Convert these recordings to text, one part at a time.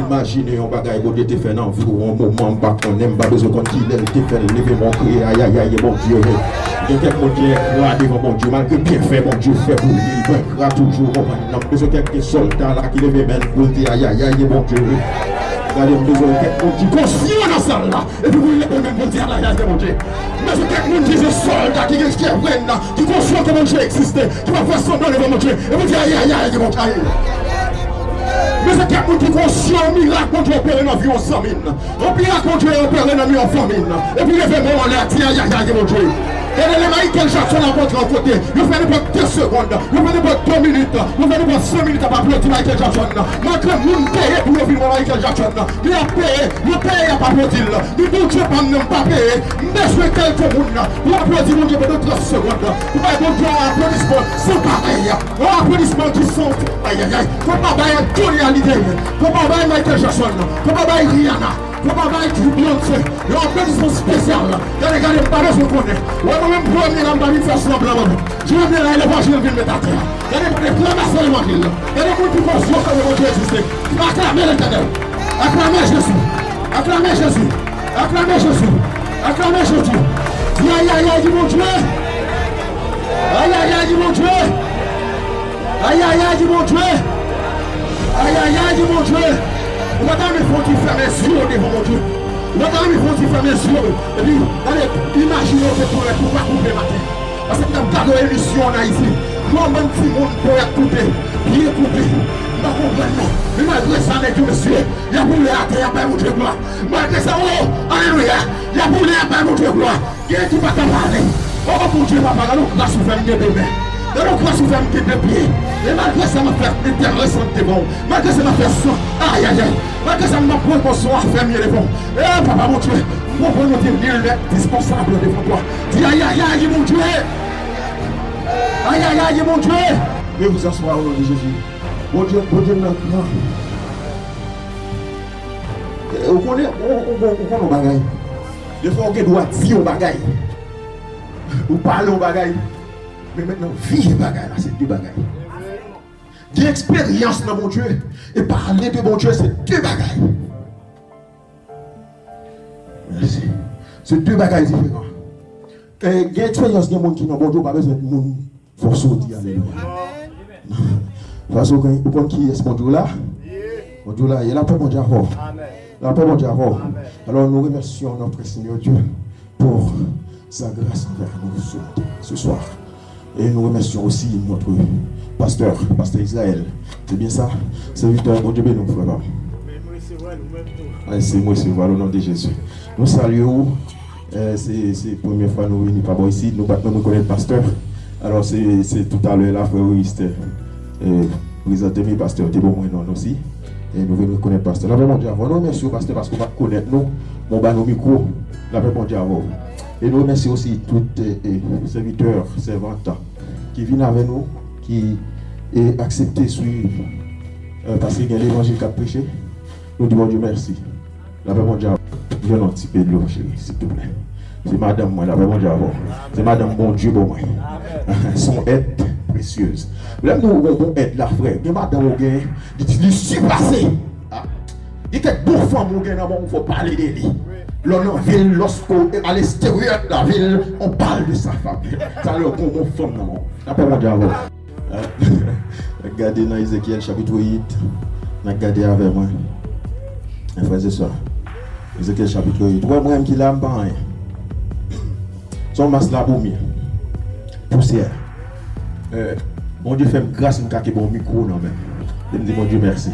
imaginer un bagage que tu fais dans vous, un moment, pas qu'on aime, pas besoin qu'on qu'il te fait lever mon cri, aïe aïe aïe, mon Dieu. Il y a quelqu'un qui est là devant mon Dieu, malgré bien fait, mon Dieu fait pour lui, il va toujours, on a besoin de quelques soldats là qui lèvent même pour dire aïe aïe aïe, mon Dieu. Regardez, besoin de quelqu'un qui conscient dans la salle là, et puis vous levez même pour dire aïe aïe, mon Dieu. Mais c'est quelqu'un qui est soldat, qui est là, qui conscient que mon Dieu existe, qui va faire semblant devant mon Dieu, et vous dire aïe aïe aïe, mon Dieu. Mais c'est quelqu'un qui est conscient, miracle quand tu opères dans la vie en famine. On miracle quand tu opères dans la vie en famine. Et puis les vraiment on l'a dit aïe aïe aïe, mon Dieu. Et les Michael Jackson à votre côté, vous faites pas 2 secondes, vous faites pas 2 minutes, vous faites pas 5 minutes à pas applaudir Michael Jackson. Malgré nous payer pour le film Michael Jackson, mais à payer, nous payer à pas applaudir. Nous ne pouvons pas payer, mais je vais quelques monde pour applaudir mon Dieu pendant 30 secondes. Vous voyez mon Dieu en applaudissement, c'est pareil. En applaudissement qui sont, aïe aïe aïe, faut pas bailler Johnny Hallyday, faut pas bailler Michael Jackson, faut pas bailler Rihanna. Comment va être Beyoncé? Il y a un applaudissement spécial. Regardez, pas de ce qu'on connaît. Moi-même, je vais venir faire semblant. Je vais venir là, l'évangile vient mettre à terre. Regardez, proclamation de l'évangile. Regardez, vous qui pensez que l'évangile existe. Acclamez l'éternel. Acclamez Jésus. Acclamez Jésus. Acclamez Jésus. Acclamez Jésus. Aïe, aïe, aïe, mon Dieu. Aïe, aïe, aïe, mon Dieu. Aïe, aïe, aïe, mon Dieu. Aïe, aïe, aïe, mon Dieu. Madame, il faut qu'il ferme les yeux devant mon Dieu. Madame, il faut qu'il ferme les yeux. Et puis, allez, imaginez que pour pas couper matin. Parce que nous avons une émission en Haïti. Moi-même, si mon peut être coupé, bien coupé. Pas comprendre. Mais malgré ça, monsieur, il y a boulé à terre, il y a pas de gloire. Malgré ça, oh, alléluia, il y a boulé à pas de gloire. Il y a qui va t'en parler. Oh, mon Dieu, papa, nous grâce au fait de demain. Nous grâce au fait de pied. Et malgré ça, m'a fait intéressant devant. Malgré ça, m'a fait son. Aïe, aïe, aïe. Malgré ça, m'a proposition à faire mieux devant. Eh, papa, mon Dieu, mon bon Dieu, il est dispensable devant toi. Dis aïe, aïe, aïe, mon Dieu. Aïe, aïe, aïe, mon Dieu. Veuillez vous asseoir au nom de Jésus. Mon Dieu, maintenant. Vous connaissez, on bagaille. Des fois, on doit dire au bagaille. Vous parlez au bagaille. Mais maintenant, vivre bagaille, c'est 2 bagailles. Des expériences dans mon Dieu et parler de mon Dieu, c'est 2 bagailles. Merci. C'est 2 bagailles différents. Il y a expérience de mon qui n'a pas besoin de mon force dire alléluia. Parce que vous connaissez qui est ce mon Dieu là? Mon Dieu là, il est là pour mon Dieu avant. Là pour mon Dieu avant. Alors nous remercions notre Seigneur Dieu pour sa grâce envers nous ce soir. Et nous remercions aussi notre pasteur Israël. C'est bien ça? C'est Victor, mon Dieu béni, frère. C'est moi, c'est voilà au nom de Jésus. Nous saluons. C'est la première fois que nous venons pas ici. Nous connaissons le pasteur. Alors c'est tout à l'heure là, frère Auguste. Présenté mes pasteurs, t'es bon, moi non aussi. Et nous venons connaître le pasteur. La mon Dieu avant. Nous remercions le pasteur parce qu'on va connaître nous. Mon bas nos micros. La mon Dieu avant. Et nous remercions aussi tous les serviteurs, servantes qui viennent avec nous, qui ont accepté de suivre parce qu'il y a l'évangile qui a prêché. Nous disons Dieu merci. La paix mon Dieu, je n'en petit peu de l'eau, chérie, s'il te plaît. C'est madame, moi, la paix mon Dieu avant. C'est madame, bon Dieu, bon moi. Son aide précieuse. Là, nous avons aide là, frère. Mais madame, il surpassé. Il était bon femme, il faut parler de lui. L'on en ville, lorsqu'on est à l'extérieur de la ville, on parle de sa femme. Ça le bon mon femme, non. La paix mon Dieu avant. Regardez dans Ézéchiel chapitre 8. Regardez avec moi. Frères et sœurs. Ézéchiel chapitre 8. Ouais, moi qui l'aime pas. Son masse la boumi. Poussière. Mon Dieu fait grâce à un bon micro. Je me dis mon Dieu merci.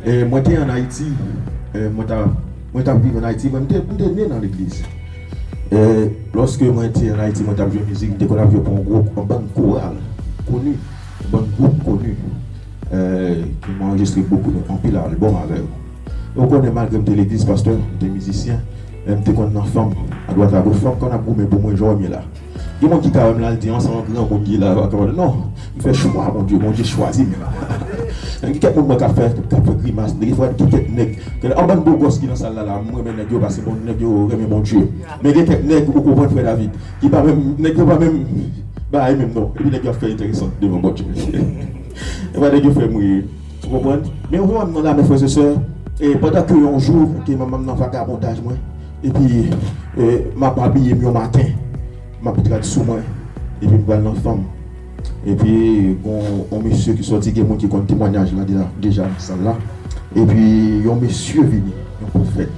Et moi j'étais en Haïti. Moi j'étais vivre en Haïti. Moi j'étais né dans l'église. Et lorsque moi j'étais en Haïti, moi j'étais joué musique. Dès qu'on a joué pour un groupe, un bon choral connu. Un bon groupe connu. Qui m'a enregistré beaucoup de pile albums avec eux. On connaît malgré l'église, pasteur, des musiciens, des enfants, à droite à gauche, qu'on a boumé pour moi, j'aurais mis là. Il y a des gens qui ont là, dit ensemble, grand monde qui là, non, il fait choix, mon Dieu choisit. Il y a quelqu'un qui a fait grimace, des fois, qui est nègre. Il y a un beau gosse qui est dans la salle là, moi, je suis parce que mon Dieu. Mais il y a quelqu'un qui comprend frère David, qui pas même, bah, même non, et puis il a fait intéressant devant mon Dieu. Et voilà, il a fait mourir. Vous comprenez? Mais on va demander à mes frères et sœurs, Et pendant que un jour, que maman dans vagabondage, moi, et puis, m'a pas habillé mieux matin, m'a peut-être sous moi, et puis, je vais dans femme. Et puis, un monsieur qui sortit, qui a un témoignage là, déjà, ça là. Et puis, un monsieur venu, un prophète.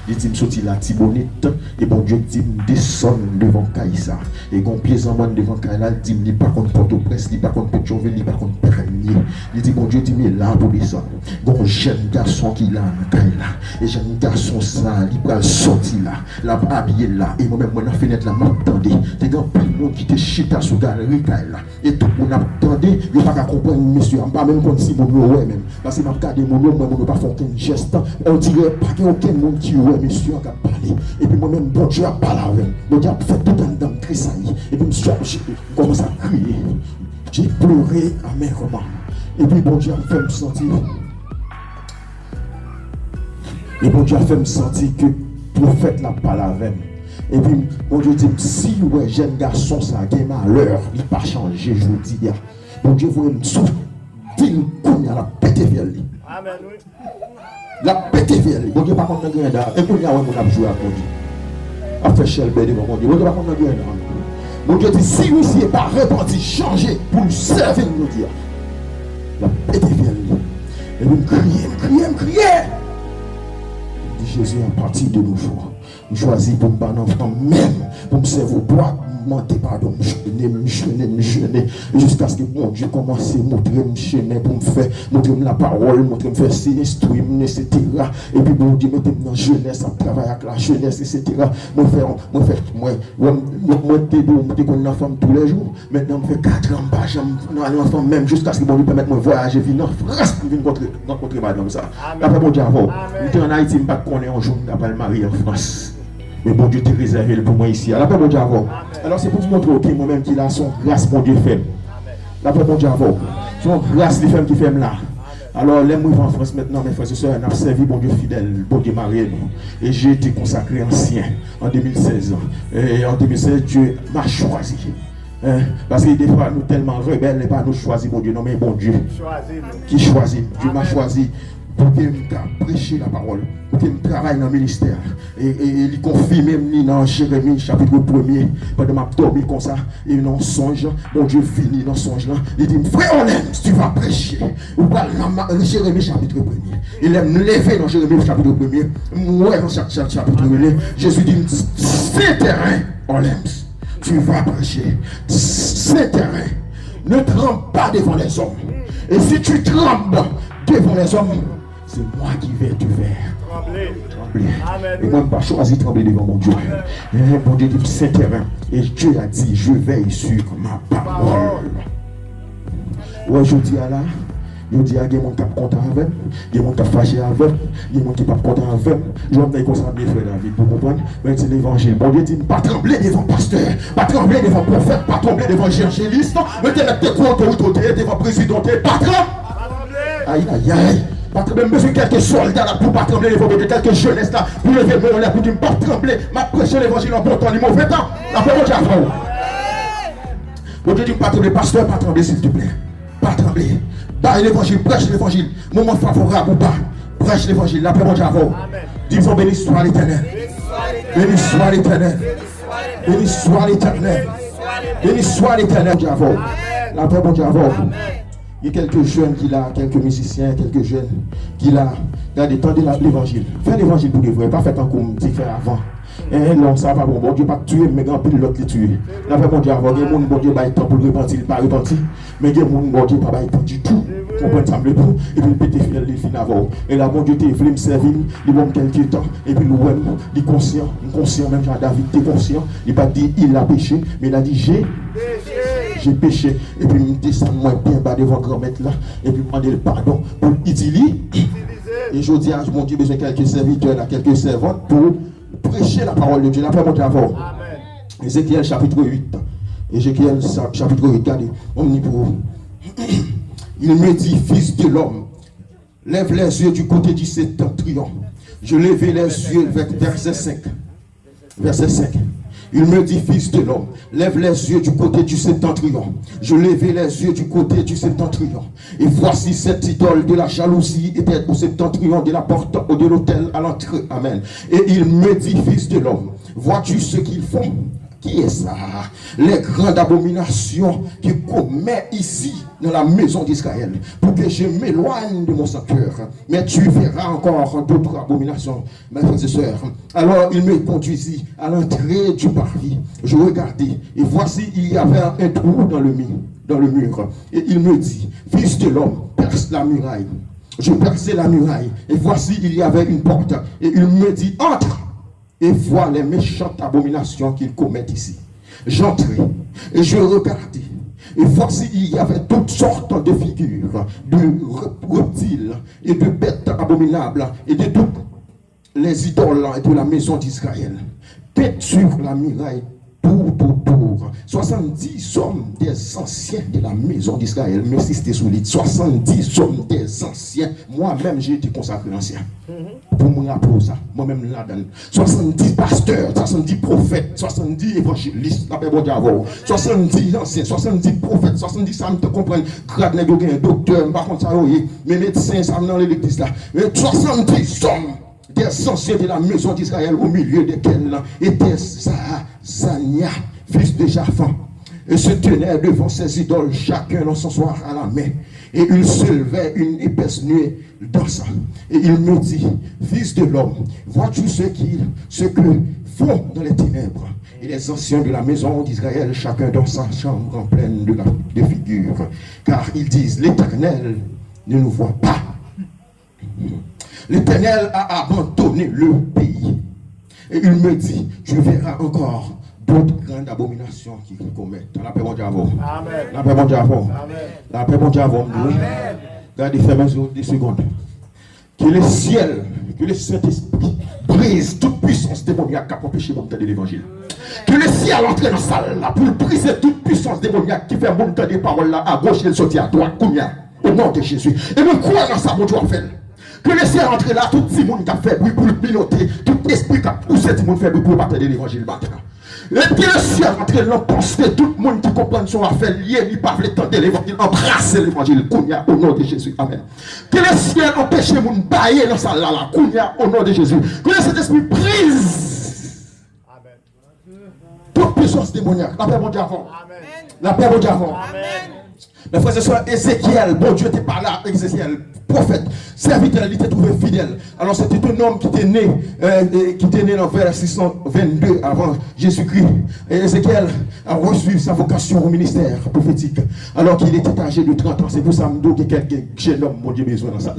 Il dit, je suis là, Tibonite, et bon Dieu dit, descend devant Kaïsa. Et quand plaisant devant Kaïla, il dit, il n'est pas contre Port-au-Prince, il n'est pas contre Pétionville, il n'est pas contre Pernier. Il dit, bon Dieu dit, mais là pour descendre. Donc, jeune garçon qui l'a dans Kaïla. Et jeune garçon, ça, il va sortir là, là, habillé là. Et moi-même, moi, dans la fenêtre là, m'attendais. C'est grand plus de monde qui te chita sur la galerie Kaïla. Et tout le monde attendait, il n'y a pas qu'à comprendre, monsieur, je ne pas même contre si mon ouais même. Parce que je regarde mon nom, moi, je ne pas faire aucun geste. On dirait pas qu'il y a aucun monde qui ouais, monsieur, on a parlé. Et puis moi-même, bon Dieu a parlé avec moi. Bon Dieu a fait tout un dame tressaillir. Et puis monsieur, je commence à crier. J'ai pleuré amèrement. Et puis bon Dieu a fait me sentir. Et bon Dieu a fait me sentir que le prophète l'a parlé avec moi. Et puis bon Dieu dit, si ouais, jeune garçon, ça a malheur, il n'a pas changé, je vous dis. Bon Dieu, vous me souffle. Dis-nous qu'on a la pété vers lui. Amen, oui. La pété vers lui. Bon Dieu, pas contre le grain. Et pour nous, on a joué à mon Dieu. A fait chelbe devant mon Dieu. Bon Dieu, pas contre le grain. Mon Dieu dit, si nous n'y est pas repenti, changer pour nous servir, nous dire. La pété vers lui. Et nous crier. Dit Jésus, à partir de nos jours, nous choisissons pour me battre enfant même, pour me servir au bois. Monter pardon, me chaîner, jusqu'à ce que mon Dieu commence à montrer me chaîner pour me faire, montrer la parole, montrer me faire instruire, etc. Et puis bon Dieu, mettez-moi dans la jeunesse, à travailler avec la jeunesse, etc. Moi, t'es comme une femme tous les jours. Maintenant, je fais 4 ans, je suis enfant même, jusqu'à ce que mon Dieu permette de me voyager, venir en France pour venir rencontrer madame ça. Après mon Dieu, avant, j'étais en Haïti, je ne sais pas qu'on est un jour, après le mari en France. Mais bon Dieu t'a réservé pour moi ici. Alors, bon Dieu avant. Alors, c'est pour vous montrer que moi-même qui a son grâce, mon Dieu fait. Là, bon Dieu avant. Son grâce, les femmes qui fait là. Alors, les moi en France maintenant, mes frères et sœurs, on a servi bon Dieu fidèle, bon Dieu marié. Et j'ai été consacré ancien en 2016. Et en 2016, Dieu m'a choisi. Parce que des fois, nous tellement rebelles, et pas nous choisir, mon Dieu, non, mais bon Dieu. Qui choisit. Dieu m'a choisi. Pour que je prêcher la parole, pour que je travaille dans le ministère. Et il confie même dans Jérémie chapitre 1er, pendant ma dormi comme ça, et dans songe, mon Dieu finit dans songe là, il dit, frère Olem, tu vas prêcher. Ou pas dans Jérémie chapitre 1er. Il aime lever dans Jérémie chapitre 1er, moi dans chapitre 1er, Jésus dit, c'est terrain, Olem, tu vas prêcher. C'est terrain. Ne tremble pas devant les hommes. Et si tu trembles devant les hommes, c'est moi qui vais te faire trembler. Et moi, je n'ai pas choisi de trembler devant mon Dieu. Mon Dieu dit, c'est terrain. Et Dieu a dit, je veille sur ma parole. Ouais, je dis à là, je dis à il y a des gens qui sont contents avec, il y a des gens qui sont fâchés avec, il y a des gens qui ne sont pas contents avec. Je vais me concentrer, frère David, pour comprendre. Mais c'est l'évangile. Bon Dieu dit, pas trembler devant pasteur, pas trembler devant prophète, pas trembler devant évangéliste, mettez la tête autorité devant président, pas trembler. Aïe, aïe, aïe. Pas trembler, besoin de quelques soldats là pour pas trembler devant de quelques jeunesses là, pour lever mon là, pour dire pas trembler, ma prêcher l'évangile en bon temps, les mauvais temps. La parole de Dieu. Bon Dieu dit, pas trembler, pasteur, pas trembler, s'il te plaît. Pas trembler. Bah l'évangile, prêche l'évangile. Moment favorable ou pas. Prêche l'évangile, la parole de Dieu. Disons béni soit l'Éternel. Béni soit l'Éternel. Béni soit l'Éternel. Béni soit l'Éternel. La parole de Dieu. Il y a quelques jeunes qui là, quelques musiciens, quelques jeunes qui là, regardez, tendez l'évangile. Faites l'évangile pour de vrai, pas faites comme tu fais avant. Non, ça va bon, bon Dieu pas tuer, mais grand pile l'autre les tuer. Là, bon Dieu avant, il y a des gens, bon Dieu, pas temps pour repentir, il pas repentir. Mais il y a des gens, bon Dieu, pas temps du tout. Comprenez ça, et puis il pété fidèle, il finit avant. Et là, bon Dieu, il voulait me servir, il va me quelques temps. Et puis nous, il est conscient, même Jean David, il est conscient. Il n'a pas dit il a péché, mais il a dit j'ai péché. Et puis il me descend moi bien bas devant grand-maître là. Et puis il me demande le pardon pour utiliser. Et je dis à mon Dieu, besoin de quelques serviteurs, quelques servantes pour prêcher la parole de Dieu. La parole de Dieu. Ézéchiel chapitre 8. Ézéchiel chapitre 8, regardez. On dit pour. Il me dit, fils de l'homme, lève les yeux du côté du septentrion. Je levai les yeux vers verset 5. Verset 5. Il me dit, fils de l'homme, lève les yeux du côté du septentrion. Je levai les yeux du côté du septentrion. Et voici cette idole de la jalousie était au septentrion de la porte de l'autel à l'entrée. Amen. Et il me dit, fils de l'homme, vois-tu ce qu'ils font? Qui est ça? Les grandes abominations qu'ils commettent ici dans la maison d'Israël pour que je m'éloigne de mon sanctuaire. Mais tu verras encore d'autres abominations, mes frères et sœurs. Alors il me conduisit à l'entrée du parvis. Je regardai et voici il y avait un trou dans le mur. Et il me dit, fils de l'homme, perce la muraille. Je perçai la muraille et voici il y avait une porte. Et il me dit, entre et vois les méchantes abominations qu'ils commettent ici. J'entrai et je regardai. Et voici, il y avait toutes sortes de figures, de reptiles et de bêtes abominables et de toutes les idoles de la maison d'Israël. Peintes sur la muraille tout autour. 70 hommes des anciens de la maison d'Israël. Merci, c'était solide. 70 hommes des anciens. Moi-même, j'ai été consacré ancien. Pour me rappeler ça, moi-même là-dedans. 70 pasteurs, 70 prophètes, 70 évangélistes, 70 anciens, 70 prophètes, 70 ça me comprendre. Grade nègre, docteur, par contre, ça, mais médecins, ça me dans l'église là. Mais 70 hommes des anciens de la maison d'Israël, au milieu desquels était Zania, fils de Japhan, et se tenait devant ses idoles, chacun dans son soir à la main. Et il se levait une épaisse nuée dans ça. Et il me dit, fils de l'homme, vois-tu ce que font dans les ténèbres? Et les anciens de la maison d'Israël, chacun dans sa chambre en pleine de figures. Car ils disent, l'Éternel ne nous voit pas. L'Éternel a abandonné le pays. Et il me dit, tu verras encore d'autres grandes abominations qu'ils commettent. La paix, mon Dieu, avant. La paix, mon Dieu, avant. La paix, mon Dieu, avant. Regardez, fermez des secondes. Que le ciel, que le Saint-Esprit brise toute puissance démoniaque qui a empêché de l'évangile. Que le ciel entre dans la salle là pour briser toute puissance démoniaque qui fait monter des paroles là à gauche et sortir à droite. Au nom de Jésus. Et me croire dans ça, mon Dieu, à faire. Que le ciel entre là, tout le monde qui a fait bruit pour le piloter, tout esprit qui a poussé tout le monde fait bruit pour parler de l'évangile maintenant. Et puis le ciel entre là, pense que tout le monde qui comprend son affaire lié, il parle tant de l'évangile, embrasser l'évangile, Kounia, au nom de Jésus. Amen. Que le ciel empêche les gens de bailler dans sa là, Kounia, au nom de Jésus. Que le Saint-Esprit brise. Amen. Toute puissance démoniaque. La paix, mon Dieu, avant. La paix, mon Dieu, avant. Amen. Mes frères et sœurs, Ézéchiel, bon Dieu était par là, Ézéchiel, prophète, serviteur, il était trouvé fidèle. Alors c'était un homme qui était né dans vers 622 avant Jésus-Christ. Et Ézéchiel a reçu sa vocation au ministère prophétique. Alors qu'il était âgé de 30 ans, c'est pour ça que quelques jeunes hommes, mon Dieu, besoin dans ça.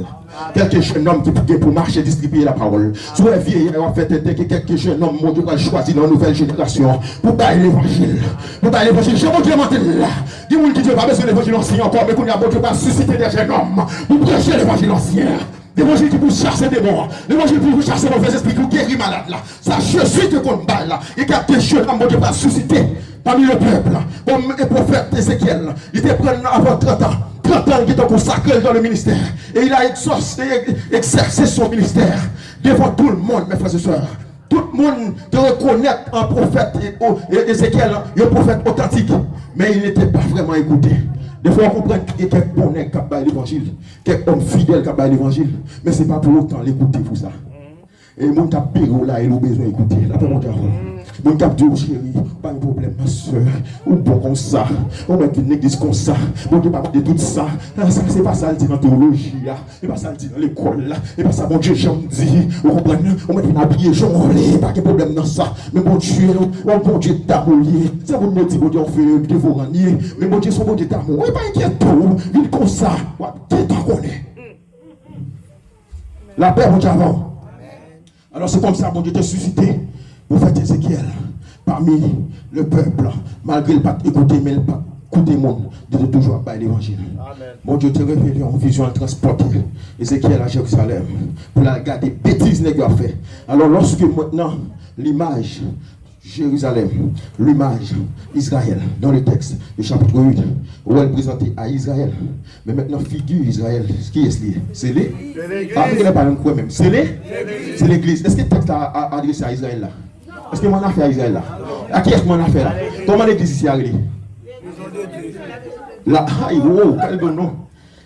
Quelques jeunes hommes qui pour marcher, distribuer la parole. Soit vieilles, en fait, quelques jeunes hommes, mon Dieu, va choisir dans la nouvelle génération pour bailler l'évangile. Pour bailler l'évangile, je vous demande là. Dis-moi qui Dieu va besoin de l'évangile ancien encore, mais qu'on a bon Dieu va susciter des jeunes hommes pour prêcher l'évangile ancien. L'évangile qui vous chasser des morts, l'évangile pour vous chasser mauvais esprit, pour guérir malade là. Ça, je suis de qu'on balle là. Et qu'il y a des jeunes hommes, bon Dieu va susciter parmi le peuple là. Comme le prophète Ézéchiel, il était prêt avant 30 ans. 30 ans, il était consacré dans le ministère. Et il a exercé son ministère devant tout le monde, mes frères et sœurs. Tout le monde te reconnaît un prophète, Ézéchiel, un prophète authentique. Mais il n'était pas vraiment écouté. Des fois, on comprend qu'il y a quelques bonnets qui ont l'évangile, quelques hommes fidèles qui ont l'évangile, mais ce n'est pas pour autant l'écouter pour ça. Et mon cap bureau là, il a besoin d'écouter. Là, pour mon gars, mon cap Dieu, chérie, pas de problème, ma soeur. Ou bon comme ça, on met une église comme ça, mon Dieu, pas de tout ça. Ça, c'est pas ça, le dit dans la théologie, c'est pas ça, le dit dans l'école, c'est pas ça, mon Dieu, j'en dis. Vous comprenez? On met une habillée jaune, pas de problème dans ça. Mais mon Dieu, mon Dieu, t'amolier. Ça, vous me dites, mon Dieu, on fait des fourraniers. Mais mon Dieu, son mon Dieu, t'amolier. Oui, pas inquiète tout, vite comme ça. Qui t'en connaît? La paix, mon Dieu, avant. Alors c'est comme ça, mon Dieu t'a suscité pour faire Ézéchiel parmi le peuple, malgré le pas écouter, mais le pas écouter le monde, de toujours pas l'évangile. Mon Dieu t'a révélé en vision à transporter Ézéchiel à Jérusalem pour la garder bêtises négociées fait. Alors lorsque maintenant l'image Jérusalem, l'image Israël, dans le texte, le chapitre 8, où elle est présentée à Israël. Mais maintenant, figure Israël, qui est-ce? C'est l'église. Ah, vous n'avez pas même quoi même. C'est l'église. Est-ce que le texte a adressé à Israël là? Est-ce que mon affaire à Israël là? À qui est-ce que mon affaire là? Comment l'église ici arrive? La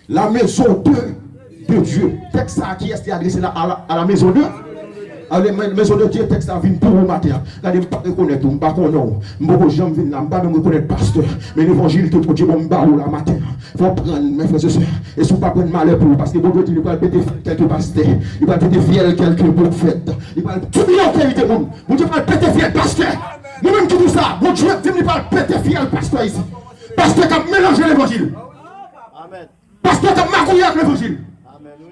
la maison de Dieu. Texte à qui est-ce qui est adressé là à la maison de Dieu? La maison de Dieu, texte à venir pour vous matin. Regardez, je ne peux pas reconnaître, je ne peux pas connaître. Je ne peux pas reconnaître pasteur. Mais l'évangile, tout le Dieu, je ne peux pas la matin. Il faut prendre mes frères et sœurs. Et si vous ne prendre malheur pour vous, parce que bon Dieu, il va péter quelques pasteurs. Il va péter fiel quelques prophètes. Il va tout bien autorité. Bon Dieu va péter fiel pasteur. Nous-mêmes qui disons ça, bon Dieu, il va péter fiel pasteur ici. Pasteur qui a mélangé l'évangile. Pasteur qui a magouillé avec l'évangile.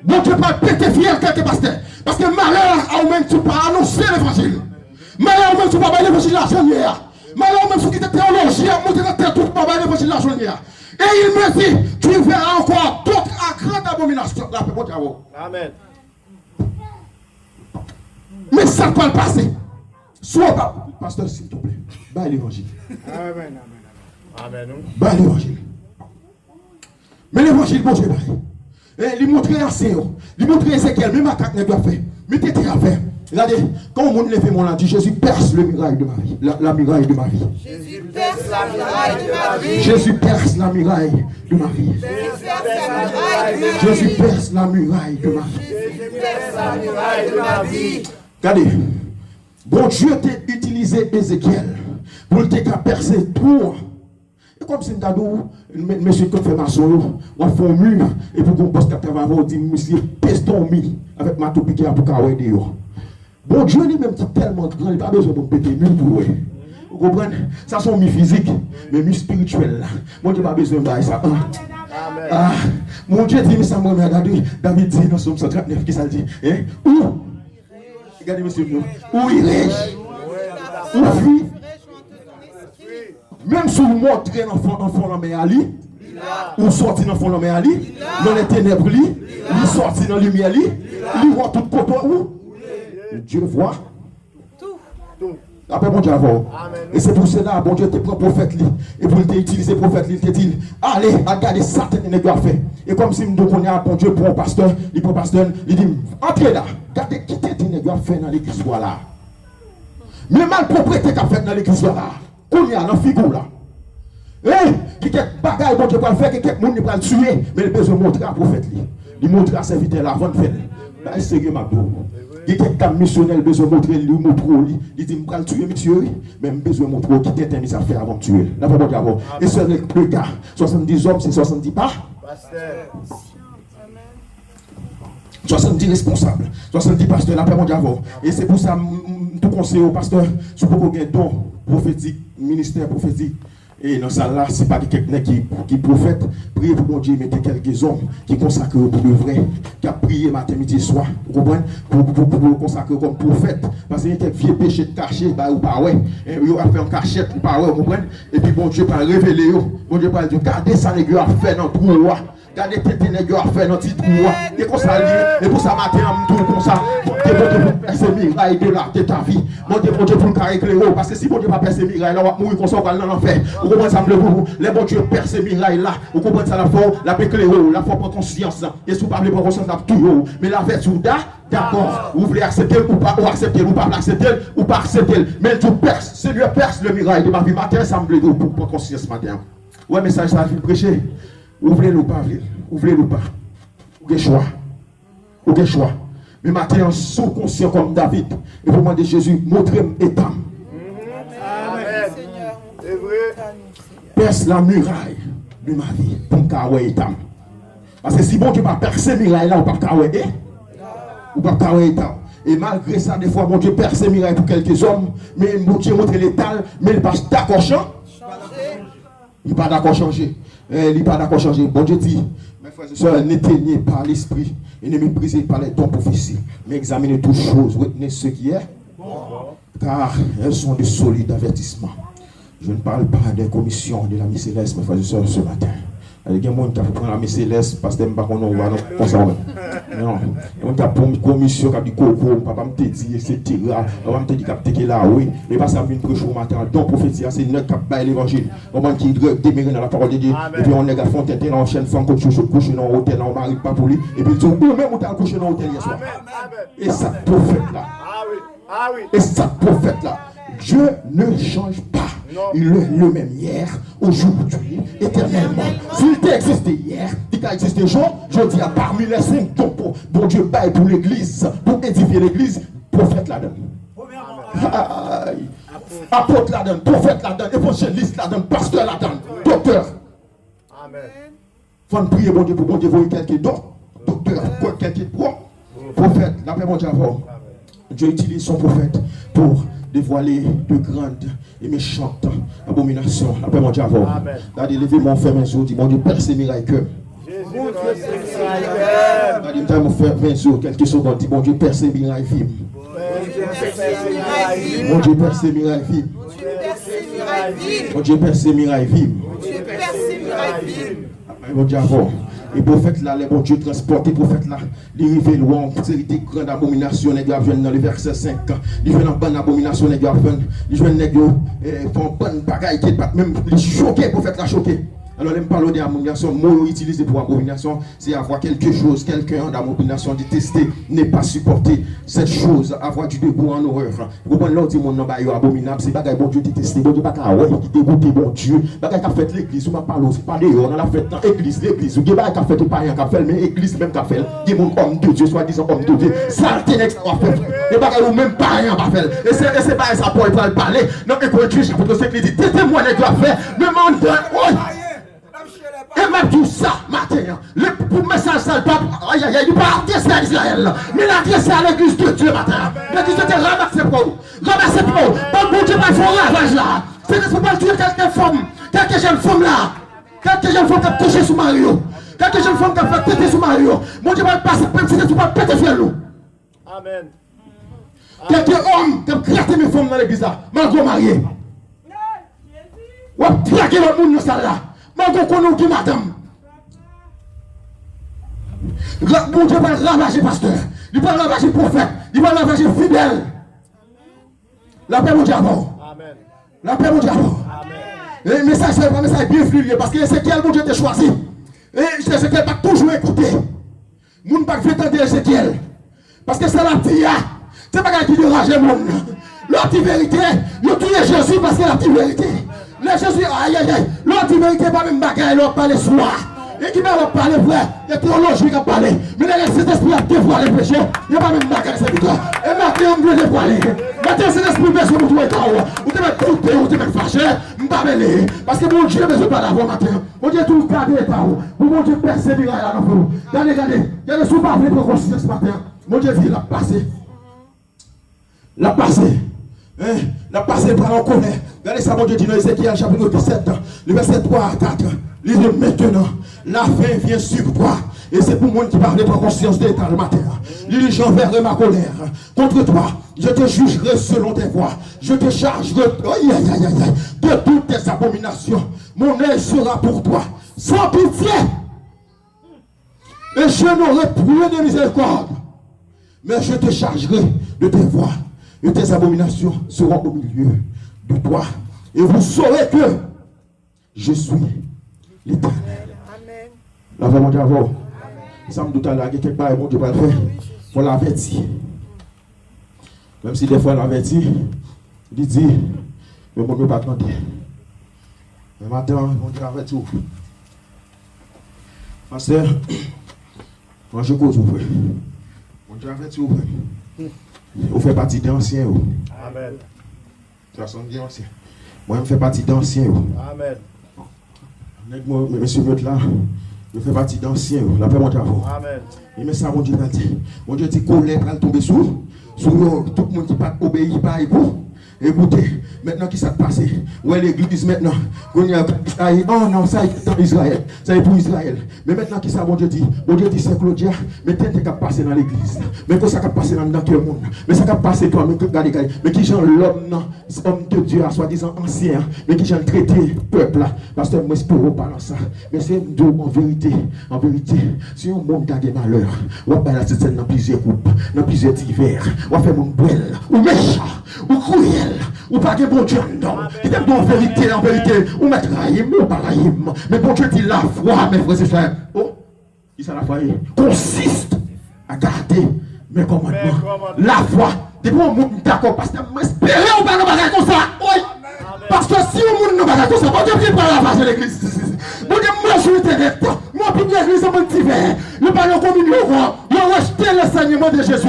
Bon Dieu va péter fiel quelques pasteurs. Parce que malheur a même tu pas annoncer l'évangile. Malheur même tu pas bailler l'évangile la journée. Malheur même tu qui théologie a montré la tête tout pas bailler l'évangile la journée. Et il me dit, tu verras encore d'autres à grande abomination. Amen. Mais ça peut le passer. Soit pas, pasteur, s'il te plaît, baille l'évangile. Amen. Amen. Baille l'évangile. Mais l'évangile, bon Dieu, baille. Il montre à Seigneur, il montre à Ézéchiel, même attaque ne doit faire. Mettez à faire. Regardez, quand on lève mon dit, Jésus perce le muraille de ma vie. La muraille de ma vie. Jésus perce la muraille de ma vie. Jésus perce la muraille de ma vie. Jésus perce la muraille de ma vie. Jésus perce la muraille de ma vie. Regardez, bon Dieu t'a utilisé Ézéchiel pour te percer tout. Et comme c'est un cadeau, monsieur qui fait maçon, on fait un mur, et pour qu'on poste qu'à travailler, on dit, monsieur, pèse ton mi avec ma toupie qui a pour qu'on ait bon Dieu lui-même qui est tellement grand, il n'a pas besoin de péter mur pour eux. Vous comprenez? Ça sont mi physique, mais mi spirituel là. Mon Dieu n'a pas besoin de ça. Ah, mon Dieu dit, mais ça m'a regardé, David dit dans Somme 139, qui ça dit? Où? Regardez, monsieur, où il est? Où fuit? Même si vous montrez l'enfant dans la mer Ali, ou sorti dans la mer Ali, dans les ténèbres, il sorti dans la lumière, il voit tout côté où Dieu voit tout. Après, bon Dieu, et c'est pour cela, bon Dieu te prend prophète, et pour utiliser prophète, il te dit, allez, regardez Satan et les fait. Et comme si nous connaissons bon Dieu pour un pasteur, il prend pasteur, il dit, entrez là, regardez qui t'es les fait dans l'église là. Mais mal propriété qu'a fait dans l'église là. Qu'on y a dans la figure là. Qui quelques bagailles bon Dieu va faire, que quelques monde ne va le tuer, mais il besoin de montrer à prophète. Il montre à serviteur là avant de faire. Bah, c'est sérieux, ma bro. Il y a quelques missionnaires besoin de montrer, il montre, il dit, je vais le tuer, monsieur, mais il besoin de montrer qui t'interdit ça faire avant de tuer. Là, pas d'abord. Et c'est le gars, 70 hommes, c'est 70 pas. 70 responsables, 70 pasteurs, là, pas d'abord. Et c'est pour ça, tout conseil au pasteur, si vous avez un don prophétique, ministère prophétique, et dans ça là, c'est pas quelqu'un qui prophète, priez pour mon Dieu, mettez quelques hommes qui consacrent pour le vrai, qui a prié matin, midi, soir, vous comprenez, pour consacrer comme prophète, parce qu'il y a quelques vieux péchés de cachet, bah ou pas ouais, il a fait en cachette, ou pas ouais, vous comprenez, et puis bon Dieu va révéler, bon Dieu va dire, gardez ça, les gars, fait dans tout le roi. Regardez tes nègres à faire dans petit trou. Et comme ça, et pour ça, matin, on me comme ça. Bon Dieu, pour percer miraille de là, de ta vie. Bon Dieu, pour le carré éclairé. Parce que si bon Dieu va percer miraille là, on va mourir comme ça, on va dans l'enfer. Vous comprenez ça, vous? Les bon Dieu percer miraille là. Vous comprenez ça, la foi, la éclairé, la foi prend conscience. Et si vous parlez pas conscience, la tout. Mais la vertu, d'accord. Vous voulez accepter ou pas accepter, ou pas accepter, ou pas accepter. Mais tu perces, Seigneur perce le miraille de ma vie. Matin, ça me plaît pour prendre conscience matin. Ouais, message, ça va prêcher. Ouvrez-le ou pas, ouvrez-le ou pas. Ou choix. Ou choix. Mais maintenant, sous-conscient comme David, et vous demandez Jésus, montrez-moi état. Amen. C'est vrai. Perce la muraille de ma vie pour me état. Parce que si bon Dieu va percer la muraille là, ou pas kawé, ou pas kawé état. Et malgré ça, des fois, mon Dieu perce la muraille pour quelques hommes, mais mon Dieu montre l'état, mais il n'est pas d'accord changer. Il n'est pas d'accord changer. Il n'est pas d'accord changer. Bon Dieu dit, mes frères et sœurs, n'éteignez pas l'esprit et ne méprisez pas les dons prophéties, mais examinez toutes choses, retenez ce qui est bon, car elles sont de solides avertissements. Je ne parle pas des commissions de la Messe Céleste, mes frères et sœurs, ce matin. Il y a des gens qui prennent la Messe Céleste parce que je ne sais pas comment on va comme ça. Non, il y a une commission qui a dit coco, papa me dit, etc. Papa me dit qu'il là, oui. Mais pas ça, une prêche au matin, donc prophétie, c'est notre qui a l'évangile. On va qui démérer dans la parole de Dieu. Et puis on est à Fontaine, on enchaîne femme comme couche dans l'hôtel, on marie pas pour lui. Et puis nous même on t'a couché dans l'hôtel hier soir. Et ça prophète là. Et ça prophète là. Dieu ne change pas. Il est le même hier, aujourd'hui, éternellement. S'il t'a existé hier, il t'a existé je dis à parmi les 5 dons bon Dieu baille pour l'église, pour édifier l'église, prophète la donne. Apôtre la donne, prophète la donne, évangéliste la donne, pasteur la donne, docteur. Amen. Faut prier bon Dieu pour bon Dieu voir quelqu'un d'autre, docteur, quelqu'un d'autre, prophète, la paix mon Dieu avant. Dieu utilise son prophète pour dévoiler de grandes et méchantes abominations. La paix mon Dieu avant. Regardez, levez mon frère mes yeux, dit mon Dieu, Père, c'est miracle que. Regardez, mon frère mes yeux, quelques secondes, dit mon Dieu, Père, c'est miracle. Mon Dieu, Père, c'est miracle. Mon Dieu, Père, c'est miracle. Mon Dieu, avant. Et prophète là, les bon Dieu transporté, prophète là, il arrive loin, série de grandes abominations, les gars viennent dans le verset 5. Ils viennent en bonne abomination, les gars viennent, les gars font bonne bagaille, qui pas même les choquer, prophète là choqué. Alors, les parler d'abomination, mot utilisé pour abomination, c'est avoir quelque chose, quelqu'un d'abomination, détester, n'est pas supporter cette chose, avoir du dégoût en horreur. Vous comprenez, l'autre dit mon nom, abominable, c'est bagaille bon Dieu détester, bon Dieu pas qu'à ouais, qui dégoûter bon Dieu, bagaille qu'a fait l'église, on m'a parlé aussi, pas dehors, on a fait dans l'église, ou bagaille qu'a fait tout païen qu'a fait, mais l'église même qu'a fait, il y a mon homme de Dieu, soi-disant homme de Dieu, saleté n'est pas fait, et bagaille ou même païen pas fait, et c'est pas ça pour parler, non, écoute Dieu, chapitre 5, il dit, témoin n'est pas fait, mais mon Dieu, et m'a dit ça matin, pour message ça, le pape, aïe aïe aïe, il pas adresser à Israël, mais il a adressé à l'église de Dieu matin. L'église de Dieu ramassez pour vous, ramassez pour vous, pas bon Dieu, pas faire ravage là. C'est ne faut pas tuer quelques femmes, quelques jeunes femmes là, quelques jeunes femmes qui ont touché sous Mario, quelques jeunes femmes qui ont fait péter sous Mario. Mon Dieu va passer, même si tu vas péter sur nous. Amen. Quelques hommes qui ont gratté mes femmes dans l'église là, malgré marié. Ou à plaquer le monde dans ça là. Malgré qu'on qui madame. Mon Dieu va ravager pasteur. Il va ravager prophète. Il va ravager fidèle. La paix mon Dieu avant. Amen. La paix mon Dieu avant. Amen. Le message c'est un message bien fluide parce que Ézéchiel mon Dieu t'a choisi. Et Ézéchiel va toujours écouter. Moun pas fait entendre Ézéchiel. Parce que c'est la tia. C'est pas qui dérange le monde. La vérité, il a tué Jésus parce que la vérité. Les Jésus, aïe aïe aïe, l'autre vérité pas même bagaille, l'autre parle soir. Et qui va parler vrai, les théologies qui parlent. Mais les esprits a dévoilé le péché, il n'y a pas même bagaille cette victoire. Et maintenant, on veut dévoiler. Maintenant, c'est l'esprit besoin pour toi et toi. Vous devez couper, vous devez fâcher, m'babler. Parce que mon Dieu ne besoin pas d'avoir matin. Mon Dieu, tout garder et toi. Pour mon Dieu, persévérer là dans vous. Regardez, regardez, il y a des sous-parlés pour conscience ce matin. Mon Dieu dit, il a passé. La passé. La passé par en colère. Regardez ça, mon Dieu dit dans Ézéchiel chapitre 17, le verset 3 à 4. Il dit maintenant, la fin vient sur toi. Et c'est pour moi qui parle de conscience d'état le matin. Il dit, j'enverrai ma colère contre toi. Je te jugerai selon tes voies. Je te chargerai de toutes tes abominations. Mon œil sera pour toi, sans pitié. Et je n'aurai plus de miséricorde. Mais je te chargerai de tes voies. Et tes abominations seront au milieu de toi. Et vous saurez que je suis l'Éternel. Amen. La vraie mon Dieu avant. Ça me doute à la quelque part, mon Dieu va le faire. Il faut l'avertir. Même si des fois l'avertir, il dit, mais mon Dieu pas attendre. Mais maintenant, mon Dieu avertit. Pasteur, moi je cause ouvrir. Mon Dieu avertit ouvrir. Vous faites partie d'anciens. Amen. Ça sonne bien ancien. Moi, je fais partie d'anciens. Amen. Monsieur Meut là, je fais partie d'anciens. La paix monte avant. Amen. Et mais ça, mon Dieu va dire. Mon Dieu dit colère va tomber sous tout le monde qui pas obéir par vous. Écoutez, maintenant qui s'est passé? Où est l'église maintenant? Oh non, ça est dans Israël. Ça est pour Israël. Mais maintenant qui ça, mon Dieu dit? Mon Dieu dit, c'est Claudia, mais t'es qu'à passer dans l'église. Mais que ça va passer dans tout le monde. Mais ça va passer toi, mais regardez. Mais qui genre l'homme, homme de Dieu, soi-disant ancien, mais qui genre traité peuple là. Parce que moi, je ne peux pas dans ça. Mais c'est en vérité, si un monde a des malheurs, on va la scène dans plusieurs groupes, dans plusieurs divers, on va faire mon bouel, ou méchant, ou cruel. Ou pas que bon Dieu non. Il est en vérité, ou mettre raïm, ou pas raïm. Mais bon Dieu dit la foi, mes frères et frères. Oh, qui ça la foi consiste à garder mes commandements. La foi. Depuis un monde d'accord, parce que espérez ou pas de comme ça. Oui. Parce que si on ne va pas comme ça, bon Dieu, pas la face de l'église. Bon Dieu, moi je suis direct. Moi, puis l'église, c'est mon petit verre. Le parler communion, il a rejeté l'enseignement de Jésus.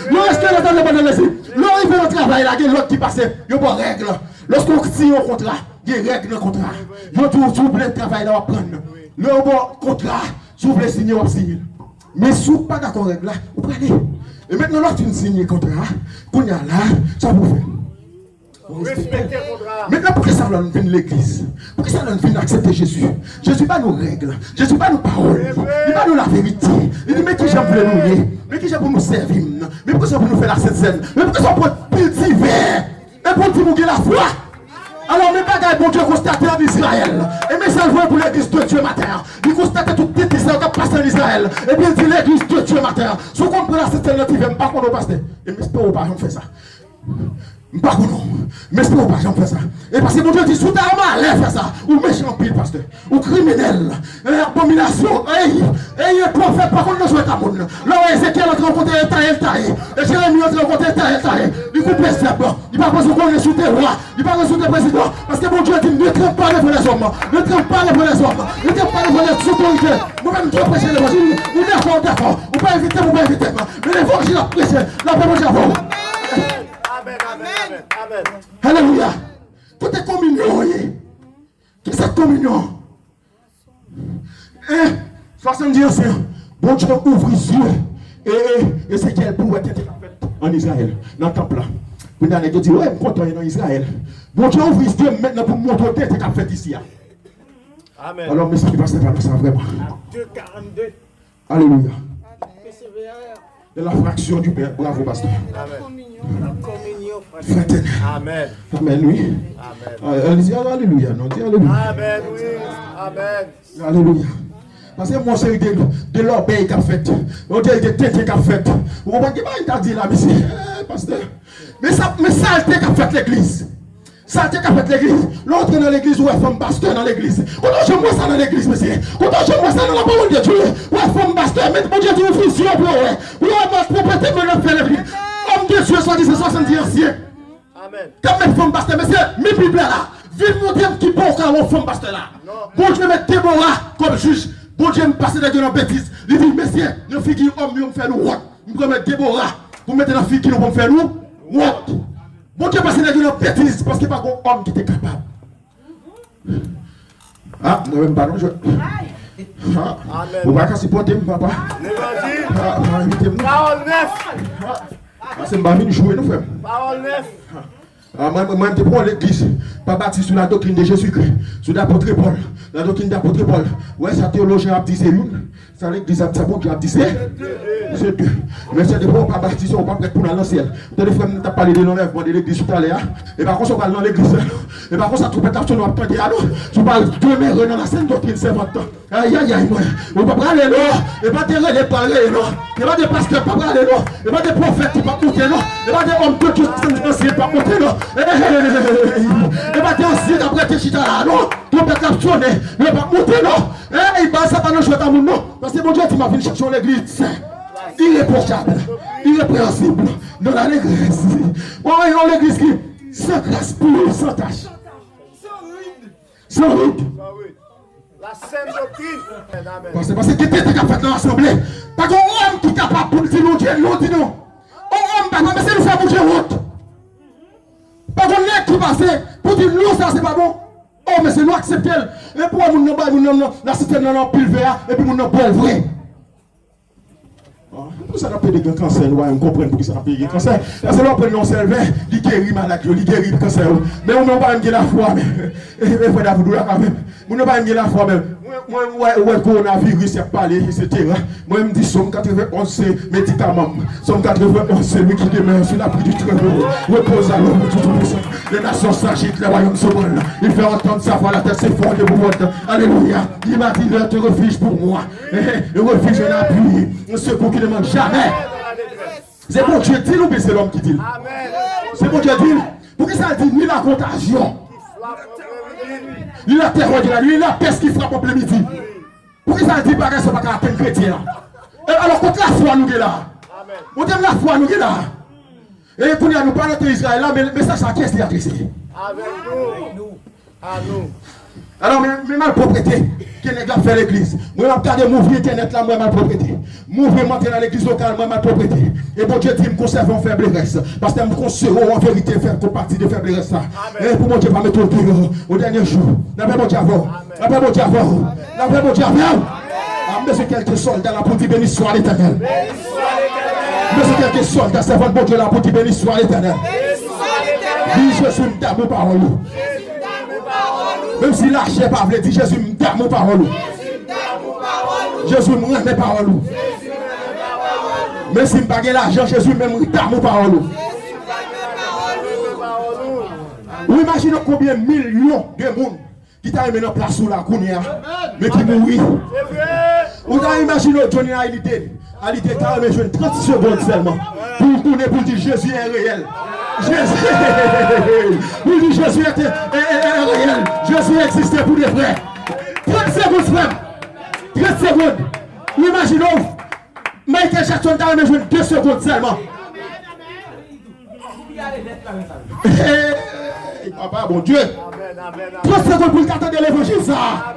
Il a rejeté l'enseignement de Jésus. Là, il fait le travail, là, il y a l'autre qui passe. Il y a pas de règles. Lorsqu'on signe un contrat, il y a des règles dans le contrat. Il y a toujours le travail à prendre. Le contrat, si vous voulez signer, vous signez. Mais si vous n'êtes pas d'accord avec là, vous prenez. Et maintenant, lorsque vous signez le contrat, qu'on y a là, ça vous fait. Maintenant, pourquoi ça va nous venir l'église? Pourquoi ça va nous venir accepter Jésus? Jésus pas nos règles, Jésus pas nos paroles, il pas nous la vérité. Il dit, mais qui j'aime pour nous lier? Mais qui j'aime pour nous servir? Mais pourquoi ça pour nous faire la cette scène? Mais pourquoi ça pour être divers? Et pour dire nous la foi? Alors, mes bagages, bon Dieu, constaté en Israël. Et mes salveurs pour l'église de Dieu matin. Il constate tout petit ça qui passe en Israël. Et bien, il dit l'église de Dieu matin. Si vous comprenez la cette scène, il ne veut pas qu'on nous passe. Et mes spéciaux, pas, on fait ça. Pas qu'on mais c'est pas j'en fais ça. Et parce que mon Dieu dit sous ta main, allez faire ça. Ou méchant pile, pasteur. Ou criminel. Abomination. Et prophète, par contre, nous jouons à monde. Là, Ézéchiel entre rencontrer taille. Et Jérémie entre rencontrer taille. Du coup, le serpent. Il va pas se qu'on est sous tes rois. Il va pas sous tes présidents. Parce que mon Dieu dit ne trompe pas les vrais hommes. Ne trompe pas les vrais hommes. Ne trompe pas les vraies autorités. Moi-même, je prêche l'évangile. Ou d'accord. Ou pas éviter, mais l'évangile a prêché. La parole de avant. Amen. Alléluia. Tout est communion. Qu'est-ce que c'est communion? 70 anciens. Bon Dieu ouvre les yeux. Et c'est quel pouvoir qui était fait en Israël, dans le temple là. Vous avez dit, ouais, je suis content dans Israël. Bon Dieu ouvre les yeux maintenant pour montrer ce qui est fait ici. Amen. Alors, mais ce qui va se faire, ça vraiment. 2,42. Alléluia. De la fraction du Père. Bravo, pasteur. Amen. Fraternel. Amen. Amen, oui. Amen. Dis alléluia, non, dis alléluia. Amen, oui. Amen. Alléluia. Parce que moi, c'est de l'obéi qu'a fait. On dit de tête qu'a fait. Vous comprenez pas, il t'a dit là, monsieur. Pasteur. Mais ça, c'est qu'a fait l'église. Ça, c'est qu'a fait l'église. L'autre dans l'église, ouais, femme pasteur dans l'église. Quand je vois ça dans l'église, monsieur. Quand je vois ça dans la parole de Dieu. Ouais, femme pasteur, mais mon Dieu, tu ouvres les yeux pour ouais. Oui, on va propriété, mais on fait l'église. Homme de Dieu, 70 anciens. Amen. Quand même, femme pasteur, monsieur, mes Bibles là. Vive mon Dieu qui peut encore une femme pasteur là. Bon Dieu, mettre Déborah comme juge. Bon Dieu, me passer dans une bêtise. Il dit, monsieur, nos filles qui ont nous faire nous what? Nous pouvons mettre Déborah. Vous mettez nos filles qui nous vont faire nous what? Bon Dieu, passer dans une bêtise parce qu'il n'y a pas un homme qui était capable. Ah, moi-même, pardon, je. Vous ne pouvez pas supporter, papa. Parole neuf. C'est ma vie de jouer, nous frères. Parole neuf. Moi, je prends l'église, pas bâti sur la doctrine de Jésus-Christ, sur l'apôtre Paul. La doctrine d'apôtre Paul. Ouais, ça théologien a dit c'est une. Ça l'église a dit ça, bon Dieu a dit c'est deux. Mais c'est de bon, pas baptisé, on pas prêt pour l'ancienne. Vous avez frère, nous avons parlé de l'enlèvement de l'église tout à l'heure. Et par contre, on parle dans l'église. Et par contre, ça trouve pas sur nous attendre. Alors, tu parles de mère dans la scène doctrine servante. Aïe, moi. On va pas aller là. Et pas de les parler là. Et pas de pasteurs, pas aller là. Et pas de prophètes qui pas monter là. Et pas de hommes de Dieu qui pas monter là. Et pas d'anciens d'après tes chita là. Non, tu peux pas captionner. Et pas monter là. Et il ça pas nous jouer dans mon nom. Parce que mon Dieu, tu m'as venu chercher l'église. Irréprochable, irrépréhensible dans la l'église. On a l'église qui sans grâce pure, sans tâche. Sans ride. La sainte doctrine. Parce que qui était capable dans l'assemblée. Pas qu'un homme qui est capable pour dire mon Dieu, l'autre dit non. Un homme pas capable, mais c'est nous faire mon Dieu honte. Pas qu'un nègre qui passe pour dire non, ça c'est pas bon. Oh, mais c'est nous accepter. Et pour nous, la citerne dans pile vert, et puis nous, nous, vrai. Pour ça, on a payé des cancers, on comprend pour ça, on a payé des cancers. C'est là qu'on a servi, il guérit maladie, il guérit le cancer. Mais on n'a pas gagné la foi, mais il faut d'abord quand même. On n'a pas gagné la foi, même. Moi, le coronavirus, il a parlé, etc. Moi, je me dis, somme 91, c'est médicaments. Somme 91, c'est lui qui demeure sur la pluie du trône. Repose à l'homme, tout puissant. Les nations s'agitent, les royaumes se volent. Il fait entendre sa voix, la terre s'effondre de bout. Alléluia. Il m'a dit, te refuge pour moi. Le refuge est l'appui. Un secours qui ne manque jamais. C'est bon Dieu dit ou bien c'est l'homme qui dit? C'est bon Dieu dit. Pour qui ça dit ni la contagion, ni la terreur de la nuit, ni la peste qui frappe en plein midi. Pour qui ça dit pas que ce n'est pas atteindre chrétien? Alors contre la foi nous est là. On t'aime la foi, nous là. Et pour nous parler d'Israël là, mais le message à qui est-ce adressé? Avec nous. À nous. Alors, mais malpropreté, qui n'est pas fait l'église. Moi, je regarde m'ouvrir internet là, moi, malpropreté. M'ouvrir monter dans l'église locale, moi, malpropreté. Et bon Dieu dit, me conserve en faiblesse. Parce que je me conserve en vérité, faire partie de faiblesse là. Et pour mon Dieu, pas mettre au dernier jour. N'appelle mon Dieu avant. N'appelle mon Dieu avant. N'appelle mon Dieu avant. Monsieur quelques soldats là pour dire béni soit l'Éternel. Monsieur quelques soldats, c'est votre bon Dieu là pour dire béni soit l'Éternel. Dis Jésus me donne mon parole. Même si l'archer pas veut dire Jésus me donne mon parole. Jésus me rend mes paroles. Même si je n'ai pas l'argent, Jésus me donne mon parole. Vous imaginez combien de millions de monde qui t'a mis en place sous la Kounia, mais qui mourit. Vous avez imaginé Johnny Hallyday. Hallyday t'a mis 30 secondes seulement pour tourner pour dire Jésus est réel. Jésus, pour dire Jésus est réel. Jésus existait pour les vrais. 30 secondes frère. 30 secondes. Vous imaginez Michael Jackson t'a mis 2 secondes seulement. Papa, bon Dieu. 30 secondes pour t'attendre l'évangile, ça.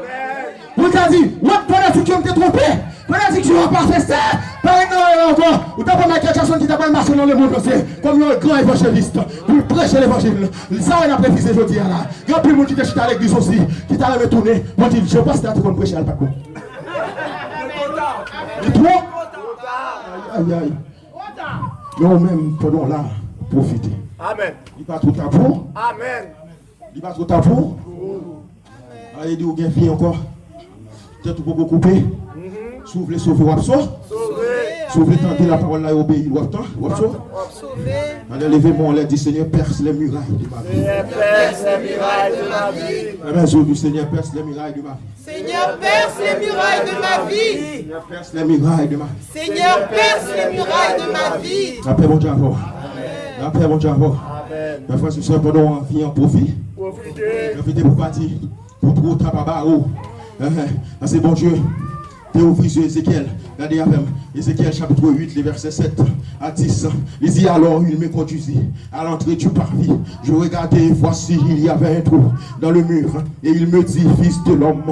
Vous t'avez dit, pendant que tu t'es trompé, pendant que tu n'as pas fait ça, pendant encore, ou t'as pas Michael Jackson qui t'a pas marché dans le monde, comme un grand évangéliste, pour prêcher l'évangile. Ça, on a précisé aujourd'hui là. Il y a plus de monde qui t'a à l'église aussi, qui t'a retourné, pour dire, je pense que tu as prêcher à l'alpaco. Et toi, aïe aïe. Mais on même, pendant là, profiter. Amen. Il va tout à pour. Amen. Il va tout à pour. Allez, dit, ou bien fille encore. Peut-être beaucoup couper. S'ouvre les sauver, ou sauver. Sauver, tenter la parole là et obéir, ou sauver. Allez, levez-moi, on l'a dit, Seigneur, perce les murailles de ma vie. Seigneur, perce les murailles de ma vie. Amen, je dis, Seigneur, perce les murailles de ma vie. Seigneur, perce les murailles de ma vie. Seigneur, perce les murailles de ma vie. Seigneur, perce les murailles de ma vie. Après, mon Dieu, avant. Après, mon Dieu, avant. Ma foi, ce soir, pendant on vient en profit. Profitez pour partir. Pour trouver ta baba. C'est bon Dieu. T'es ouvert sur Ézéchiel. Regardez avec Ézéchiel chapitre 8, les versets 7 à 10. Il dit alors, il me conduisit à l'entrée du parvis. Je regardais, voici, il y avait un trou dans le mur. Et il me dit, fils de l'homme,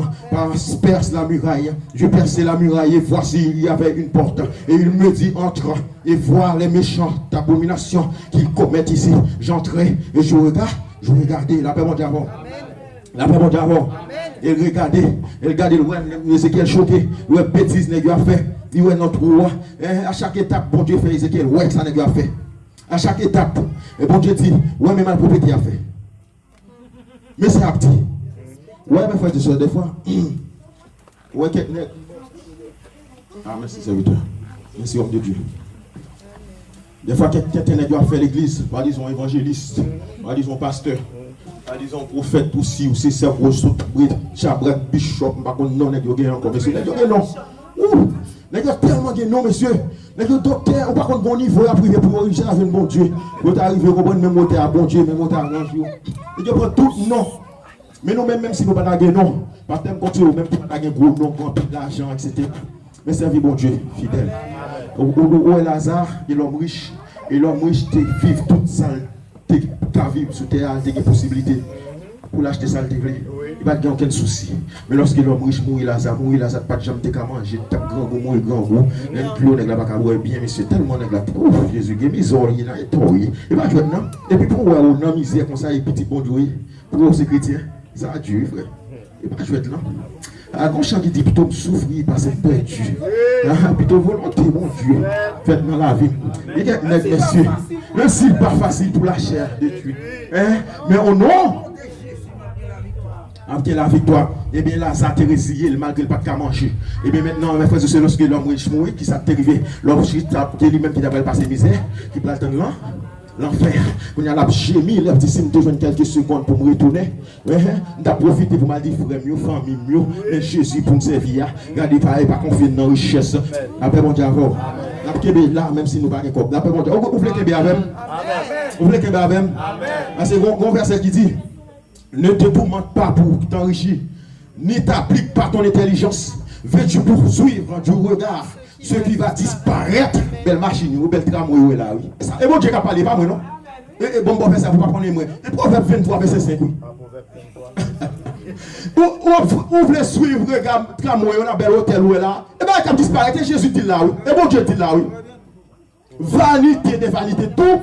perce la muraille. Je perçai la muraille et voici, il y avait une porte. Et il me dit, entre et vois les méchantes abominations qu'ils commettent ici. J'entrai et je regardais, la paix mondiale avant. La paix mondiale avant. Et regardez, Ézéchiel choqué, ouais, bêtise n'est pas fait. Il ouais notre roi. À chaque étape, bon Dieu fait Ézéchiel, ouais, ça n'est pas fait. À chaque étape, et bon Dieu dit, ouais, mais ma propriété a fait. Mais c'est petit. Ouais, mais frère, tu des fois. Ouais, ah, merci, serviteur. Merci, homme de Dieu. Des fois, quelqu'un n'a pas fait l'église, par disons évangéliste, par disons pasteur. Disons prophète aussi, ou c'est ça, ou Chabrak, Bishop, non, n'est-ce encore, monsieur, n'est-ce non. N'est-ce tellement de non, monsieur. N'est-ce docteur, ou par contre, bon niveau, à privé pour origine avec bon Dieu. Vous arrivez, vous prenez même monter à bon Dieu, même monter à grand Dieu. Et je prends tout non. Mais nous, même si nous ne pas non, parce que nous même si nous pas gros non, grand peu d'argent, etc. Mais servir bon Dieu, fidèle. Où est Lazare, et l'homme riche, vit toute seule. Qu'à vivre sous terre, il y a des possibilités pour l'acheter ça, il n'y a pas aucun souci. Mais lorsque l'homme riche mourit là, ça pas de jamais de manger, il grand goût, mourir grand goût, même plus haut, il n'y a pas de bien, monsieur, tellement il y a Jésus, il y a misère, il y a tout, il va jouer non. Et puis pour on a misère comme ça, et petit bon Dieu, pour ces chrétiens, ça a Dieu, frère. Il va jouer non. À un chant qui dit plutôt souffrir parce que perdu. Plutôt volonté, mon Dieu, faites dans la vie. Et messieurs, même si pas facile pour la chair de Dieu. Mais au nom, après la victoire, et bien là, ça a été résilié malgré le pas de manger. Et bien maintenant, mes frères, c'est lorsque l'homme riche mourit, qui s'est arrivé, l'homme qui lui-même qui n'a pas misère, qui peut attendre là. L'enfer, on y a la gémie, il a dit si je besoin quelques secondes pour me retourner. On a profité pour me dire frère mieux, famille mieux, mais Jésus pour me servir. Regardez pas confier dans la richesse. Après mon Dieu avant. Après là, même si nous ne pouvons pas. Après mon Dieu, vous voulez qu'il y ait avec. Vous voulez qu'il y ait avec. C'est un verset qui dit ne te tourmente pas pour t'enrichir, ni t'applique pas ton intelligence. Veux-tu poursuivre du regard Ce qui va disparaître, belle machine, ou belle tramway là, oui. Et bon Dieu qui a parlé, pas moi, non? Et bon, bon, ça, vous ne pas prendre moi. Et Proverbe 23, verset 5, oui. Vous voulez suivre, regarde, tramway, on a bel hôtel, où est là. Et bien, quand disparaître, Jésus dit là, oui. Et bon Dieu dit là, oui. Vanité de vanité, tout.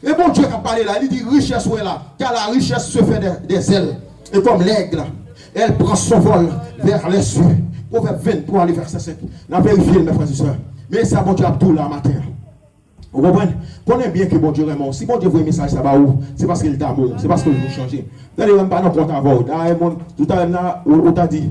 Et bon Dieu qui a parlé là, il dit richesse, où est là. Car la richesse se fait des ailes. Et comme l'aigle, elle prend son vol vers les cieux. Proverbe 23, verset 5. On a vérifié, mes frères et sœurs. Mais ça, bon Dieu a tout là matin. Vous comprenez? Connaissez bien que bon Dieu est mort. Si bon Dieu voit un message, ça va où? C'est parce qu'il t'a mort. C'est parce qu'il veut changer. Vous n'allez même pas dans le compte à vous. Tout à l'heure, on t'a dit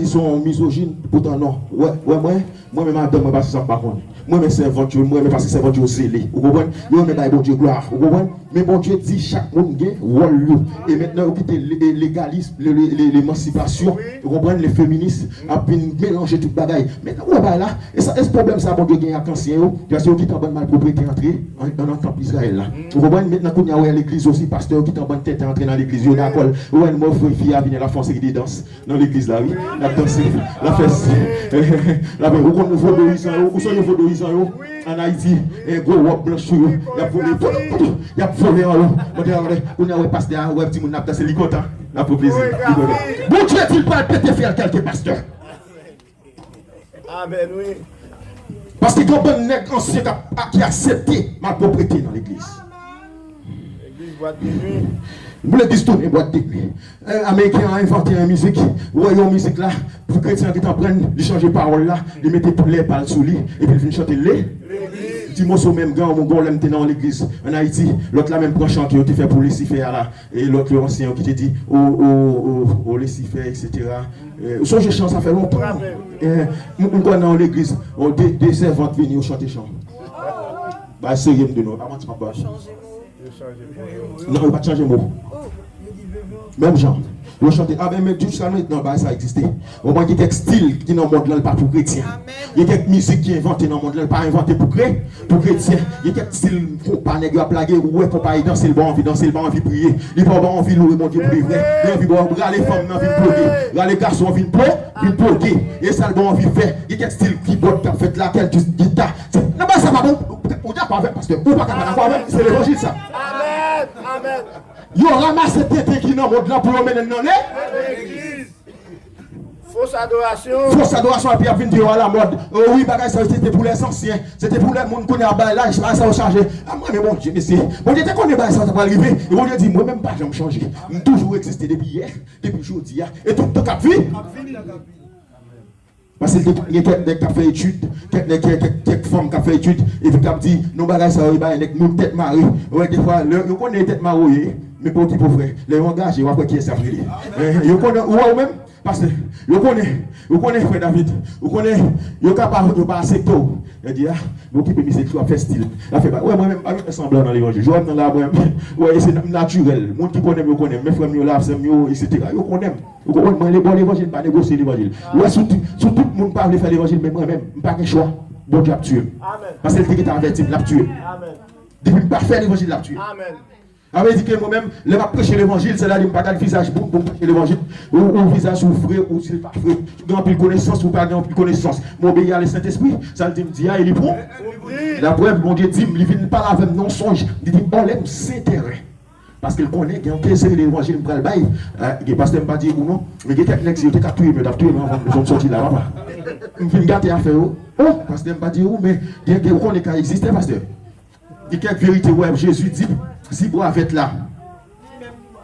son misogyne. Pourtant, non. Moi-même, madame, moi, parce que ça ne pas contre. Moi-même, c'est votre Dieu. Moi-même, parce que c'est votre Dieu zélé. Vous comprenez? Moi-même, bon Dieu gloire. Vous comprenez? Mais bon Dieu dit chaque monde gagne rôle. Et maintenant, vous quittez l'égalisme, l'émancipation. Vous comprenez? Les féministes ont mélangé toute bagaille. Maintenant, où est là? Et ce problème, ça, bon Dieu gagne à l'ancien. Parce que vous quittez en bonne malpropriété entrer dans le temple d'Israël là. Vous comprenez? Maintenant, qu'on y a l'église aussi, pasteur qui est en bonne tête entrer dans l'église. Il y a d'accord. Où est mon frère qui a venu la France et qui danse dans l'église là, oui. La danse, la fesse. Là, vous connaissez vos d'horizon, où sont vos d'horizon en Haïti, un gros wop blanc sur eux. Il y a volé, il y a volé en haut. On y a un pasteur, un petit monde n'a pas dansé, il est content. La pour plaisir. Bon Dieu, il parle peut-être faire quelques pasteurs. Amen, oui. Parce qu'il y a un bon nègre ancien qui a accepté ma propriété dans l'église. L'église boîte de nuit. Vous voulez dire tourner boîte de nuit. Un Américain a inventé une musique. Vous voyez une musique là. Pour chrétiens qui t'en prennent, ils changent parole là. Ils mettent tous les pales sous lui. Et puis ils viennent chanter les. Dis moi au même gars, mon gars l'aime dans l'église en Haïti. L'autre là même prend chant qui a été fait pour Lucifer là. Et l'autre ancien qui te dit au Lucifer, etc. Ça je chante ça fait longtemps. Nous connaissons dans l'église. Des servantes viennent chanter chant. Bah c'est rien de nous. Non, il ne va pas changer de mot. Même genre. Vous chantez, ah ben, mais jusqu'à maintenant, bah, ça a existé. Au moins, il y a quelques styles qui dans le monde là, pas pour chrétiens. Il y a quelques musiques qui sont inventées dans le monde là, pas inventées pour chrétiens. Il y a quelques styles qu'on pas négocier à plaguer, ou qu'on pas danser le bon, envie danser le bon, envie prier. Il n'y a pas envie de louer mon Dieu pour les vrais. Il y a envie de voir les femmes, envie de ploguer. Là, les garçons, envie de ploguer. Et ça, le bon, envie de faire. Il y a quelques styles qui botent, qui ont fait laquelle, guitare. Non, mais ça va bon. On dit pas avec, parce que, ou pas avec, c'est l'évangile ça. Amen, amen. Yo ramasse tété qui dans le monde là pour mener dans l'église. Fausse adoration. Fausse adoration et puis il vient à la mode. Oui, bagage ça c'était pour les anciens. C'était pour les gens qui connaissent là, ça a changé. Ah moi mais bon Dieu, mais c'est bon Dieu connaît pas ça va arriver. Et bon Dieu dit moi même pas jamais changer. Toujours existé depuis hier, depuis aujourd'hui et tout le cap vie. Parce qu'il y a quelqu'un qui a fait études, quelques femmes qui ont fait études, et puis qui a dit, nous bagages ça, nous tête mariée. Ouais, des fois, nous connaissons tête mariée, mais pour qui pour vrai, les engager, on va qui est ça. Vous connaissez, ou même, parce que vous connaissez Frère David, vous connaissez, vous capable de pas secteur. Il dit, ah, vous qui peut miser tout à faire style. Il fait, ouais, moi-même, pas de semblant dans l'évangile. Je vais dans la moi-même, ouais, c'est naturel. Les gens qui connaissent, me connaissent, mes frères, me lavent, c'est mieux, etc. Vous connaissez. Vous comprenez, les bons l'évangile, pas négocier l'évangile. Ouais, surtout, tout le monde parle de faire l'évangile, mais moi-même, je n'ai pas de choix. Bon Dieu a tué. Parce que le qui t'a averti, l'a tué. Depuis que je faire l'évangile, l'a tué. Amen. Avait dit que moi-même, je vais prêcher l'évangile, c'est là que je ne pas le visage pour prêcher l'évangile. Ou le visage ou frais, ou s'il n'est pas frais. Tu n'as plus de connaissance ou pas de connaissance. M'obéir à le Saint-Esprit, ça le dit, ah, il est bon. La preuve, mon Dieu dit, il ne vient pas avec non songe. Il dit, on l'aime s'intérêt. Parce qu'il connaît qu'il y a un plaisir de l'évangile, il ne peut pas le bail. Il ne peut pas dire ou non, mais il y a quelqu'un qui a tué, mais il a tué, mais on va sortir là-bas. Il me fait gâter à faire. Oh, parce qu'il ne peut pas dire où, mais il y a quelqu'un qui a existé, pasteur. Il y a quelques vérités, ouais, Jésus dit, si vous êtes là,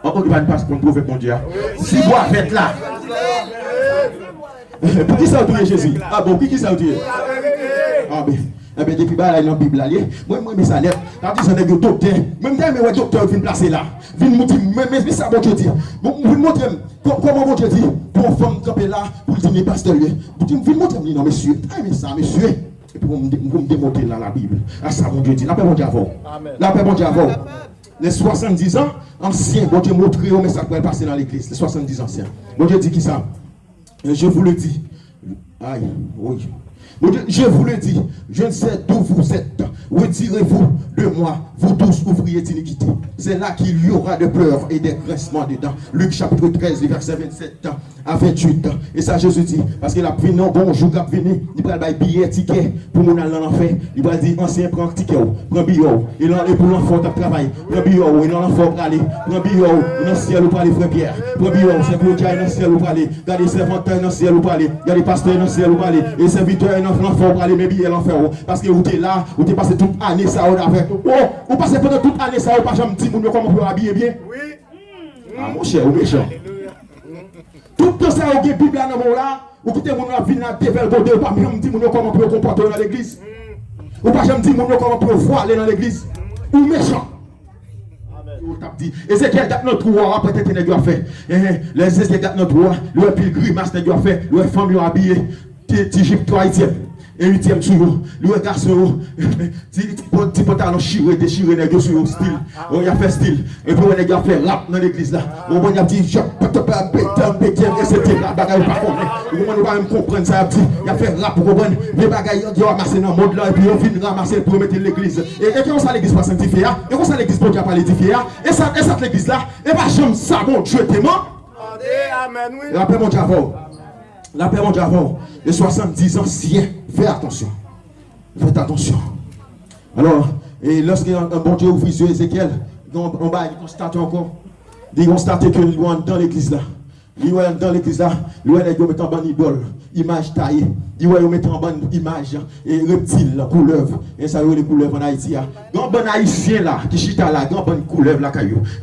on ne va pas pour le prophète mondial. Si vous êtes là, pour qui ça a tué Jésus? Ah bon, qui ça a tué? Ah ben. Eh bien, depuis là, dans la Bible, moi, mais ça net. Quand tu es un docteur, même si le docteur vient placer là, vient me dire, mais ça, bon Dieu dit. Vous me montrez comment bon Dieu dit, pour une femme camper là, pour dire, pasteur, vous me montrez, non, monsieur, ah, mais ça, monsieur. Et puis, vous me démontrer dans la Bible. Ah, ça, bon Dieu dit, la paix, bon Dieu, avant. La paix, bon Dieu, avant. Les 70 ans, anciens, bon Dieu, montrez, mais ça peut passer dans l'église. Les 70 anciens. Bon Dieu dit qui ça? Je vous le dis. Aïe, oui. Mon Dieu, je vous le dis, je ne sais d'où vous êtes. Retirez-vous de moi, vous tous ouvriers d'iniquité. C'est là qu'il y aura de pleurs et des graissements dedans. Luc chapitre 13, verset 27 à 28. Et ça, Jésus dit, parce qu'il a pris non bon jour, il a venu, il va faire billet, ticket pour mon aller en enfer. Il va dire, ancien, prends ticket, prends billet. Et pour l'enfant, tu travailles. Prends billet, et l'enfant pour aller. Prends billet, dans le ciel, ou pour aller, frère Pierre. Prends billet, c'est pour qu'il y ait dans le ciel, ou pour aller. Regardez, servanteurs dans le ciel, ou pour aller. Regardez, pasteurs dans le ciel, ou pour aller. Et serviteurs, l'enfant pour aller, mais billet, l'enfer. Parce que vous êtes là, vous êtes passé toute année, ça, avec. Oh, vous passez pendant toute année, ça, pas jamais dit, comment vous habiller bien. Oui. Ah, mon cher, ou méchant. Tout ça, vous avez Bible là, vous quittez mon vie dans le développement, vous pas même dire comment vous pouvez comporter dans l'église. Vous pas jamais dire comment vous pouvez voir aller dans l'église. Ou méchant. Ézéchiel gâte notre roi, après t'es n'est fait. Les Ézéchiel gâte notre roi, le pilgrim, master n'est fait, le femme lui habillé, t'Égypte, toi, et 8e jour, le garçon, petit pantalon chiré, déchiré, n'est sur style. On y a fait style. Et puis on a fait rap dans l'église là. On a dit, je peux te faire etc. Bagaille pas comprendre. On va même comprendre ça. Il a fait rap pour comprendre. Les bagailles, on a ramassé dans le monde là. Et puis on finit ramasser pour mettre l'église. Et comment ça l'église va sanctifier? Et comment ça l'église pour pas l'édifier? Et ça l'église là, et pas j'aime ça, mon Dieu, t'es mort. Amen, oui. La paix, mon Dieu, avant. La paix, mon Dieu, avant. Les 70 anciens. Faites attention. Faites attention. Alors, et lorsqu'un bon Dieu ouvre les yeux, Ézéchiel, on va constater encore. Il constate que nous sommes dans l'église là. Il est dans l'église là. Il est en bonne idole. Image taillée. Il est en bonne image. Et reptile, couleuvre. Et ça y est, les couleuvres en Haïti. Il y a un bon haïtien là, qui chita là, il y a une bonne couleuvre là.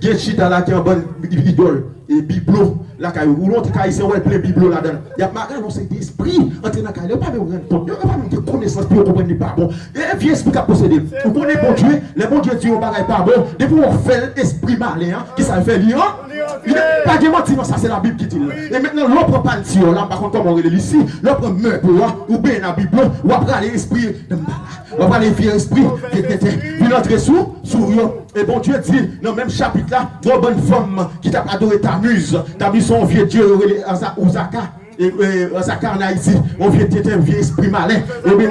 Il y a un chita là, qui a une bonne idole. Et biblo la caillou ou l'autre haïtien ouais plein biblo là-dedans. Il y a pas non c'est d'esprit entre dans caillou pas même rendre compte. Il pas même de connaissance pour comprendre pas bon. Et vieux esprit qui a possédé. Vous connaissez bon Dieu, les bon Dieu dit on bagaille pas bon. Depuis on fait l'esprit malin qui ça fait lion. Il pas de mentir ça c'est la Bible qui dit. Et maintenant l'autre partie là par contre comme on relit ici, l'autre meurt ou bien la Bible ou après aller esprit de malade. On va aller vieux esprit qui était il entre sous et bon Dieu dit dans le même chapitre là, une bonne femme qui t'a adoré ta muse son vieux Dieu Ozaka et Ozaka en Haïti on vieux un vieux esprit malin et bien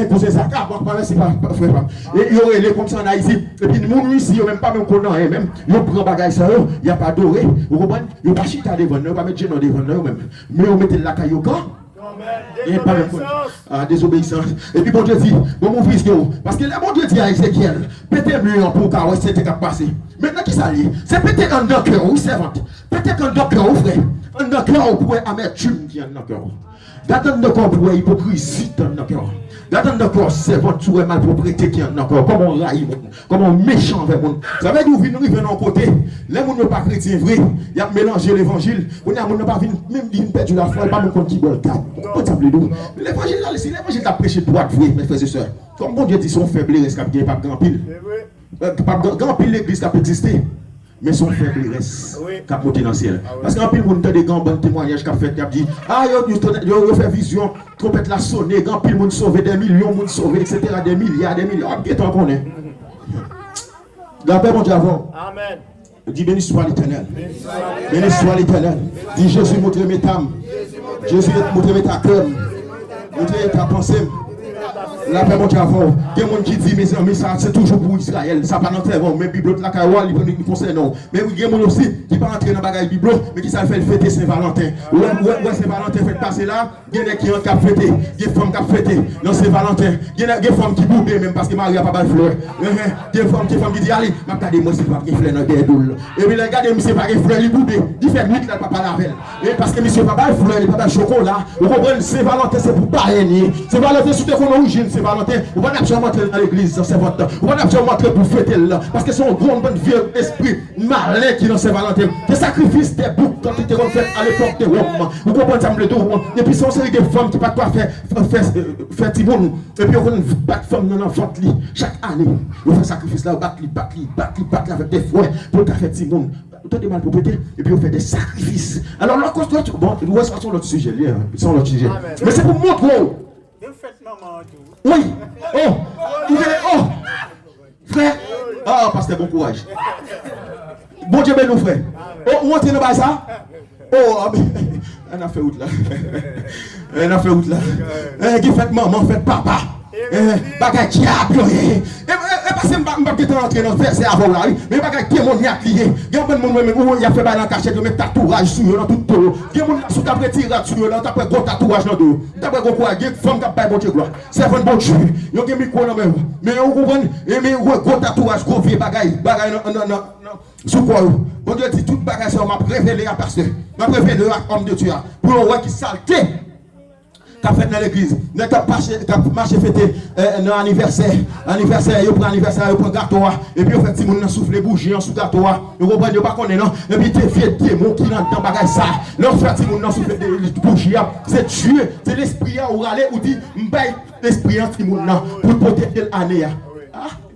pour Zaka c'est pas frère et il y aurait les comme ça en Haïti et puis nous ici même pas même connaît même il prend bagage ça il y a pas adoré vous comprenez il pas chita devant nous pas mettre genou devant même mais on mettait la caillou désobéissance. Et puis bon Dieu dit, bon mon fils, parce que bon Dieu dit à Ézéchiel, pétez mur pour car c'était qu'à passer. Maintenant qui ça lié? C'est péter un cœur ou servante. Péter un cœur ou frère. Un cœur ou pour amertume qui est un cœur. D'attendre de corps pour hypocrisie dans cœur. D'attendre de corps servante tu es mal propriété qui est un cœur. Comme on raille, comme on méchant avec monde. Ça veut dire que nous venons côté. Les gens ne pas chrétiens vrai. Il y a mélangé l'évangile. On a pas même dit une perdu la foi, pas même contre qui bol cadre. L'évangile là, si l'évangile t'a prêché droit vrai, mes frères et sœurs. Comme bon Dieu dit son faiblesse qui a pas grand pile. Pas grand pile l'église qui a existé. Mais son faiblesse qui a monté dans le ciel. Parce qu'en pile, on a des grands bons témoignages qui a fait, qui a dit, ah, yo fait vision, trompette la sonné, grand pile, on sauvé des millions, on sauvé, etc., des milliards, ah, bien t'en connais. La paix, mon Dieu, avant. Amen. Dis béni soit l'Éternel. Béni soit l'Éternel. Dis Jésus, montre mes tam. Jésus, montre mes ta cœur. Montre ta pensée. La paix, mon Dieu, avant. Il y a des gens qui disent, mes amis, ça c'est toujours pour Israël. Ça pas dans le bon. Mais la Bible, la Kawa, il concerne non. Mais il y a des gens aussi qui ne pas entrer dans la bagaille Bible, mais qui savent faire fêter Saint-Valentin. Ouais, Saint-Valentin fait passer là. Il y a des qui ont fêté. Il y a des femmes qui ont fêté dans Saint-Valentin. Il y a des femmes qui boudent même parce que Marie n'a pas de fleurs. Il y a des femmes qui disent, allez, regardez-moi, c'est pas de fleurs dans les doules. Et puis, regardez, monsieur, pas de fleurs, il boude. Il fait nuit, là, papa la veille. Et parce que monsieur, pas de fleurs, il n'a pas de chocolat. Vous comprenez, Saint-Valentin, c'est pour pas régner. Saint-Valentin, c'est ton origine, Saint-Valentin. Vous ne pouvez pas entrer dans l'église, c'est votre. Vous ne pouvez pas entrer pour fêter là. Parce que c'est un grand bon vieux esprit malin qui est dans Saint-Valentin. Des sacrifices, des boucs, quand ils étaient fait à l'époque de Rome. Vous comprenez ça, et puis, c'est une série de femmes qui ne peuvent pas faire Timoun. Et puis, on bat femme dans l'enfant. Chaque année, vous faites sacrifice là, vous battez avec des fouets pour faire Timoun. Vous avez des mal pour péter, et puis vous faites des sacrifices. Alors, là, bon, nous restons sur l'autre sujet. Sur l'autre sujet. Mais c'est pour montrer. Oui. Oh. Frère. Ah, pasteur, bon courage. Bon Dieu, nous frère. Oh, on entre dans ça. Oh, on a fait out là. On a fait route là. Qui fait maman, fait papa. Bagay diable. Et parce que je ne vais pas entrer dans le verset avant là. Mais bagay démoniaque lié. Il y a un monde où il a fait dans cachette, il met tatouage sur eux dans tout le Il y a un monde qui a fait tirer sur eux là, t'as gros tatouage dans le dos. T'as gros quoi, il y a une femme qui a fait bon Dieu gloire. C'est un bon Dieu. Il y a un micro dans même. Mais vous comprenez, mais gros tatouage, gros vieux bagay non. Sous quoi? Bon Dieu dit toute bagay ça m'a révélé à pasteur. M'a révélé à homme de Dieu pour voir qui saleté. Qu'a fait dans l'église, n'a pas marché fêter un anniversaire, il prend anniversaire, il prend gâteau et puis on fait petit monde souffler bougie en sous gâteau. Vous comprenez pas qu'on est non et puis t'es vieux démon qui dans bagage ça. Leur fait petit monde souffler bougie, c'est Dieu, c'est l'esprit ou aller ou dit m'baille l'esprit en petit monde pour protéger l'année.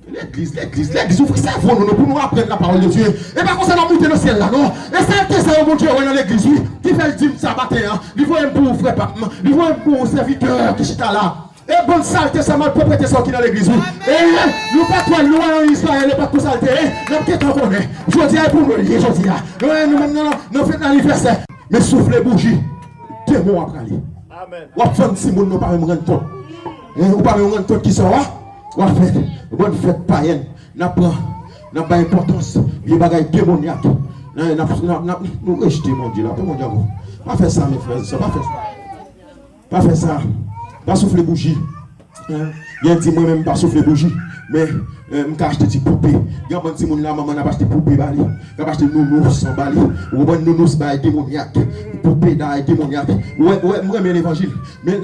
L'église, ouvre ça pour nous apprendre la parole de Dieu. Et pas qu'on s'en a monté dans le ciel là, non? Et c'est mon Dieu dans l'église, oui, qui fait le dîme ça matin, il voit un pour frère papa, il voit un pour serviteur qui est là. Et bonne saleté, ça m'a propriété ça qui dans l'église, oui. Et nous pas toi, nous en Israël, et pas tout saleté, nous qui t'en connaît. Je dis pour nous lier, je dis, nous faisons l'anniversaire, mais souffle bougie, démon après aller. Amen. Ou faire si nous ne pas me rendre compte. Ou pas me rendre compte qui sont là. On fait bonne fête païenne, n'a pas importance, les bagailles démoniaques. Nous rejeter mon Dieu là, mon Dieu. Pas faire ça mes frères, ça pas faire ça. Pas faire ça. Pas souffler bougie. Bien dit moi-même pas souffler bougie, mais je acheté des poupées. Il y a un petit monde là, maman a acheté poupées bali. Il a acheté nounous sans bali. Ou bon nounous bail démoniaque. Poupées d'ail démoniaque. Ouais, moi j'aime l'évangile. Mais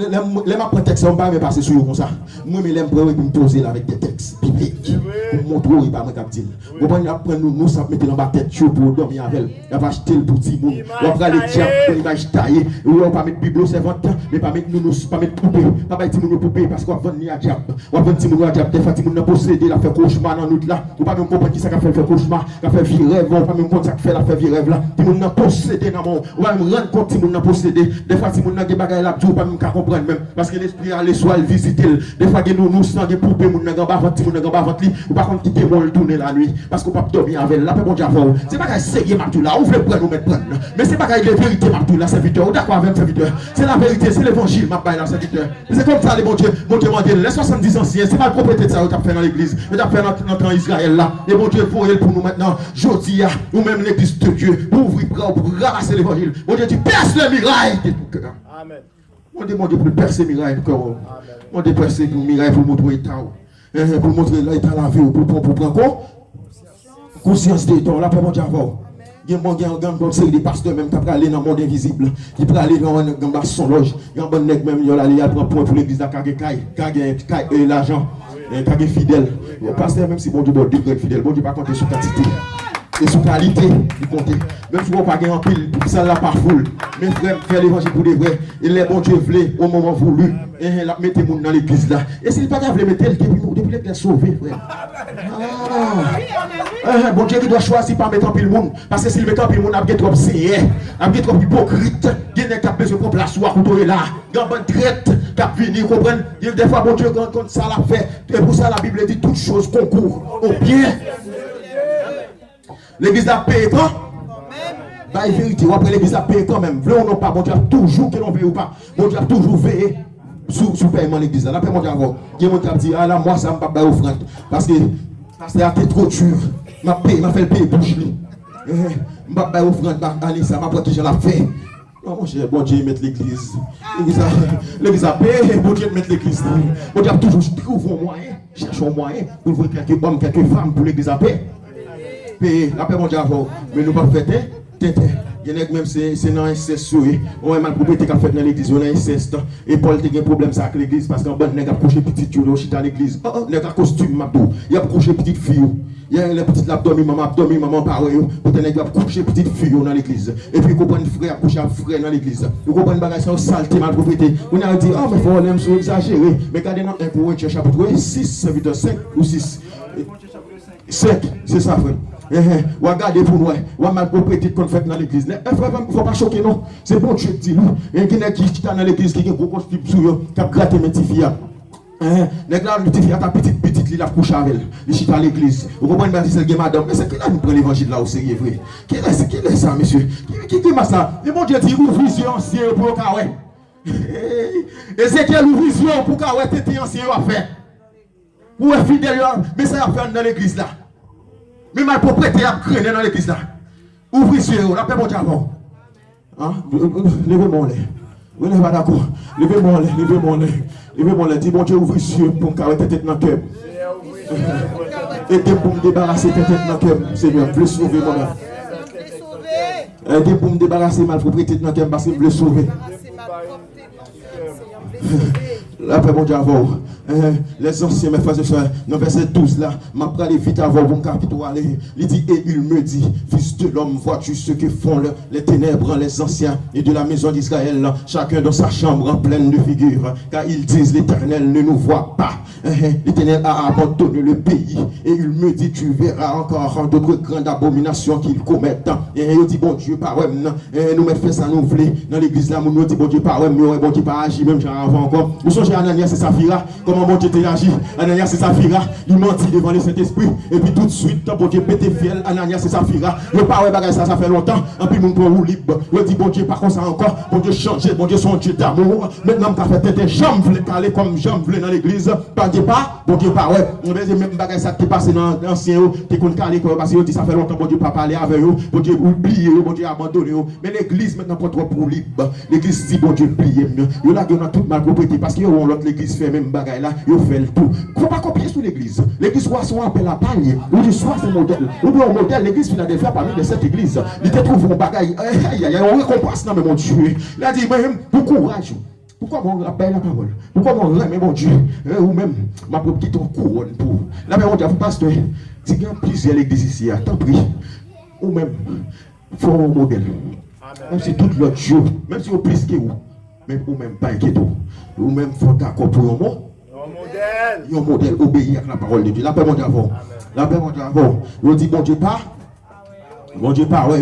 les ma prend texte on pas me passer sur comme ça. Moi mais l'aime prendre pour me poser là avec des textes bibliques. Pour montrer il pas me cap dire. Ou bon apprendre nounous ça mettre dans ma tête pour dormir avec elle. Il va acheter le petit monde. On va aller diable, il va tailler. Ou on pas mettre biblo servante, mais pas mettre nounous, pas mettre poupée, pas mettre petit monde poupée parce qu'on va vendre à diable. On va vendre petit monde à diable, des fois petit monde posséder la faire cauchemar dans nous là, ou pas même comprendre qui ça fait cauchemar, qui fait vie rêve, ou pas même comprendre ça fait la faire vie rêve là, qui nous n'a possédé dans mon, ou pas même rendre compte qui nous n'a possédé, des fois si nous n'a des bagages là, ou pas même comprendre même, parce que l'esprit a les soins visiter, des fois que nous sans des poupées, nous n'a pas ventre, nous n'a pas ventre, ou pas contre quitter mon tourner la nuit, parce qu'on peut dormir avec la paix bon Dieu avant, c'est pas qu'à sérieux Martou là, ou voulez prendre nous mettre prendre, mais c'est pas qu'à la vérité Martou là, serviteur, ou d'accord avec serviteur, c'est la vérité, c'est l'évangile ma baille là, serviteur, c'est comme ça les bon Dieu m'a dit, les 70 anciens, c'est pas le propriété de ça, tu as fait dans l'église, tu as fait dans temps Israël là, et bon Dieu pour elle pour nous maintenant, Jodia, ou même l'église de Dieu, pour ouvrir bras, pour ramasser l'évangile. Bon Dieu, tu perces le mirail de ton cœur. Amen. Mon Dieu, pour percer le mirail de ton cœur. Mon Dieu, percer le mirail pour montrer l'état. Pour montrer l'état de la vie, pour prendre quoi? Conscience de ton, là, pour mon Dieu avant. Il y a une série de pasteurs même qui peuvent aller dans le monde invisible, qui peuvent aller dans la son loge. Il y a un bon nègre même, il a prend point pour l'église de l'argent. Kage fidèle. Le pasteur, même si bon Dieu est fidèle, bon Dieu pas compter sur quantité. Et sur qualité, il compte. Même si on pas gagner en pile, ça l'a pas foule. Mais frère, faire l'évangile pour des vrais. Et les bons Dieu voulaient au moment voulu. Et mettez mon dans l'église là. Et s'il pas voulu mettre depuis les sauver, frère. Bon Dieu qui doit choisir pas mettre en pile le monde. Parce que s'il met en pile le monde, il y a trop sérieux. Il y a trop hypocrite. Il y a des gens qui ont besoin de place pour couteau là. Il y a une bonne traite qui vient, comprendre. Des fois, bon Dieu, quand ça l'a fait. Et pour ça, la Bible dit toutes choses concourent au bien. L'église a payé quand? Bah, la vérité, après l'église a payé quand même. Voulons ou non pas, bon Dieu a toujours, que l'on veut ou pas, bon Dieu a toujours veillé sous paiement l'église. Là, après, mon Dieu a dit, il y a mon Dieu qui dit, ah là, moi, ça ne m'a pas offrande. Parce que c'est été trop dur. M'a fait le payer bouche. Je ne m'a pas offrande, ça m'a pas déjà la fait. Non, mon cher, bon Dieu, mettre l'église. L'église a payé, bon Dieu, mettre l'église. Bon Dieu a toujours trouvé un moyen, cherche un moyen pour voir quelques hommes, quelques femmes pour l'église à paix. La paix, mon Dieu, avant. Mais nous ne pas faire tête. Il y a même c'est dans l'inceste. On a mal propriété qui a fait dans l'église, on a inceste. Et Paul a un problème avec l'église parce qu'en bon, il a couché petite fille dans l'église. Il a un costume, il a couché petite fille. Il y a les petites abdomen, maman, pareil. Peut-être qu'il a couché petite fille dans l'église. Et puis, il comprend frère, couché frère dans l'église. Il comprend bagage sans saleté, mal propriété. On a dit, oh, mais il faut l'aime sur exagérer. Mais regardez dans 1 Corinthiens chapitre 6, chapitre 5 ou 6. 5, c'est ça, frère. Ou regardez pour nous, ou mal propriété qu'on fait dans l'église. Il ne faut pas choquer, non. C'est bon, Dieu dit, nous. Il y a quelqu'un qui est dans l'église, qui a un gros costume sur eux, qui a gratté mes petits filles. Les gars, les petits filles, ta petite, il a couché avec elle. Il est à l'église. Vous comprenez, c'est que madame, mais c'est que là, nous prenons l'évangile là au sérieux, vrai. Qui est ça, monsieur? Qui est ça? Et mon Dieu dit, ouvre les yeux anciens pour le carré. Ézéchiel ouvre vision pour qu'on ait été ancien à faire. Ou est fidèle, mais ça va faire dans l'église là. Mais mal propriété a craigné dans l'église là. Ouvre les yeux, la paix mon diable. Hein? Levez-moi les. Vous n'êtes pas d'accord. Levez-moi les, levez-moi les. Levez-moi les. Dis bon Dieu, ouvre les yeux pour qu'on ait tête dans le cœur. Aidez pour me débarrasser de tête dans le cœur, Seigneur. Je veux sauver moi-même. Aidez pour me débarrasser de mal propriété dans le cœur parce que je veux sauver. La paix mon Dieu avant. Les anciens, mes frères et sœurs, dans verset 12 là, m'a parlé vite avant mon capitole aller. Il dit, et il me dit, fils de l'homme, vois-tu ce que font les ténèbres, les anciens et de la maison d'Israël, chacun dans sa chambre en pleine de figures, car ils disent, l'Éternel ne nous voit pas. L'Éternel a abandonné le pays. Et il me dit, tu verras encore d'autres grandes abominations qu'ils commettent. Et il dit, bon Dieu, pas ouais, nous mettons fait ça, nous voulons, dans l'église là, nous dit, bon Dieu, pas ouais, bon Dieu, pas agir, même avant encore. Nous songez à Ananias et Saphira, comment bon Dieu réagit. Ananias et Saphira, il mentit devant le Saint-Esprit. Et puis tout de suite, bon Dieu, pété fiel, Ananias et Saphira. Le pas ouais, bagage ça fait longtemps. Et puis mon pour libre. Il dit, bon Dieu, pas comme ça encore. Bon Dieu, changer, bon Dieu, son Dieu d'amour. Maintenant, qu'a fait tête, j'aime voulais parler comme j'aime voulais dans l'église. Pas Dieu pas, bon Dieu, pas ouais. Même bagage ça qui passe dans l'ancien, t'es qu'on calé, parce que ça fait longtemps, bon Dieu, pas parler avec eux. Bon Dieu, oublié, bon Dieu, abandonné. Mais l'église, maintenant, pas trop pour libre. L'église dit, bon Dieu, plié. Il a donné toute mal propriété parce que l'autre l'église fait même bagaille là, il fait le tout. Il ne faut pas copier sur l'église. L'église soit son appel à palier, ou du soit son modèle. Ou bien un modèle, l'église Philadelphie parmi de cette église. Il te trouve un bagaille, on récompense, non mais mon Dieu. Il a dit, même, pour courage. Pourquoi on rappelle la parole? Pourquoi on remet mon Dieu? Ou même, ma propre petite couronne pour. Là, mais on dit, pasteur, si il y a plusieurs églises ici, tant pis. Ou même, il faut un modèle. Même si tout l'autre jour, même si on plus que vous, même ou même pas inquiété, ou même faut d'accord pour un mot. Un modèle obéir à la parole de Dieu. La paix mon Dieu avant. La paix mon Dieu avant. On dit bon Dieu pas. Bon Dieu pas, ouais.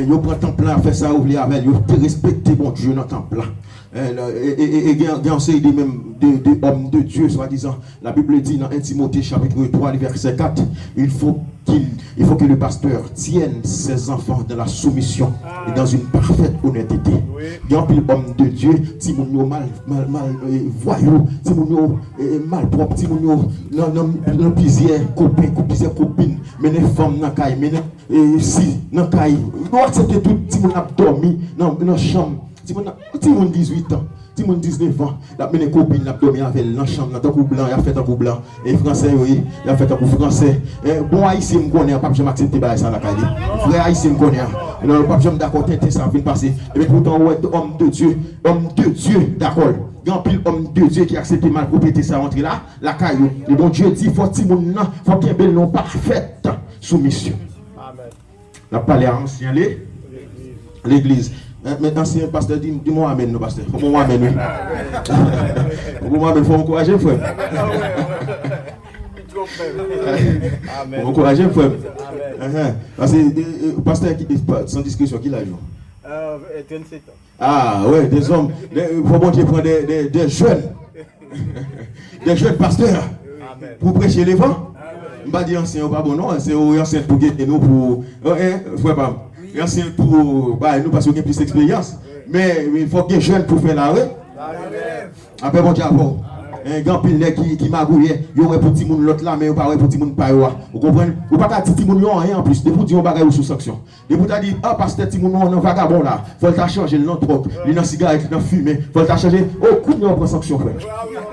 Yo prend temps plein à faire ça, oublier avec yo respecter bon Dieu dans temps plein. Et il y a un série de hommes de Dieu, soi-disant. La Bible dit dans 1 Timothée chapitre 3, verset 4, il faut que le pasteur tienne ses enfants dans la soumission et dans une parfaite honnêteté. Il y a un homme de Dieu, si mon mal voyou, si mon mal propre, si mon non plusieurs copains, plusieurs copines, mais les femmes dans caille, mais si dans caille, nous accepter tout, si mon a dormi dans la chambre. Si mon 18 ans, si mon 19 ans, la mené copine, la dormi avec dans la chambre, dans le blanc, il a fait un coup blanc, et français, oui, il a fait un coup français. Bon, haïtien, me connaît, pas jamais accepté ça la caille. Frère haïtien, me connaît, non, pas jamais d'accord, ça vient passer. Et puis pourtant, ouais, homme de Dieu, d'accord. Il y a un pile homme de Dieu qui a accepté mal pour péter ça rentrer là, la caille. Et bon Dieu dit, faut qu'il faut qu'il y ait une parfaite soumission. Amen. La parlé à ancien l'église. Maintenant, si un pasteur dit, dis-moi amen, nous, pasteur. Faut-moi amen, oui. Faut-moi amen, faut encourager, frère. Faut encourager, frère. Parce que, pasteur, sans discussion, qui l'a eu? 37 ans. Ah, ouais, des hommes. Il faut bon Dieu prendre des jeunes. Des jeunes pasteurs. Pour prêcher les vents. Je ne vais pas dire ancien ou pas bon, non. C'est ancien pour guetter nous, pour. Frère, pas. Ancien pour nous parce qu'on a plus d'expérience. Mais il faut que les jeunes pour faire la rue. Après, bon Dieu, avant. Un grand pile qui magouillait, il y aurait pour petit monde l'autre là, mais il n'y a pas pour petit monde pas. Vous comprenez? Vous ne pouvez pas dire petit monde rien en plus. Des pour dire on bagaille sous sanction. Des pour dire ah pasteur petit monde on vagabond là. Faut le changer le nom trop. Il dans cigarette, dans fumée. Faut le changer. Oh coup de on prend sanction frère.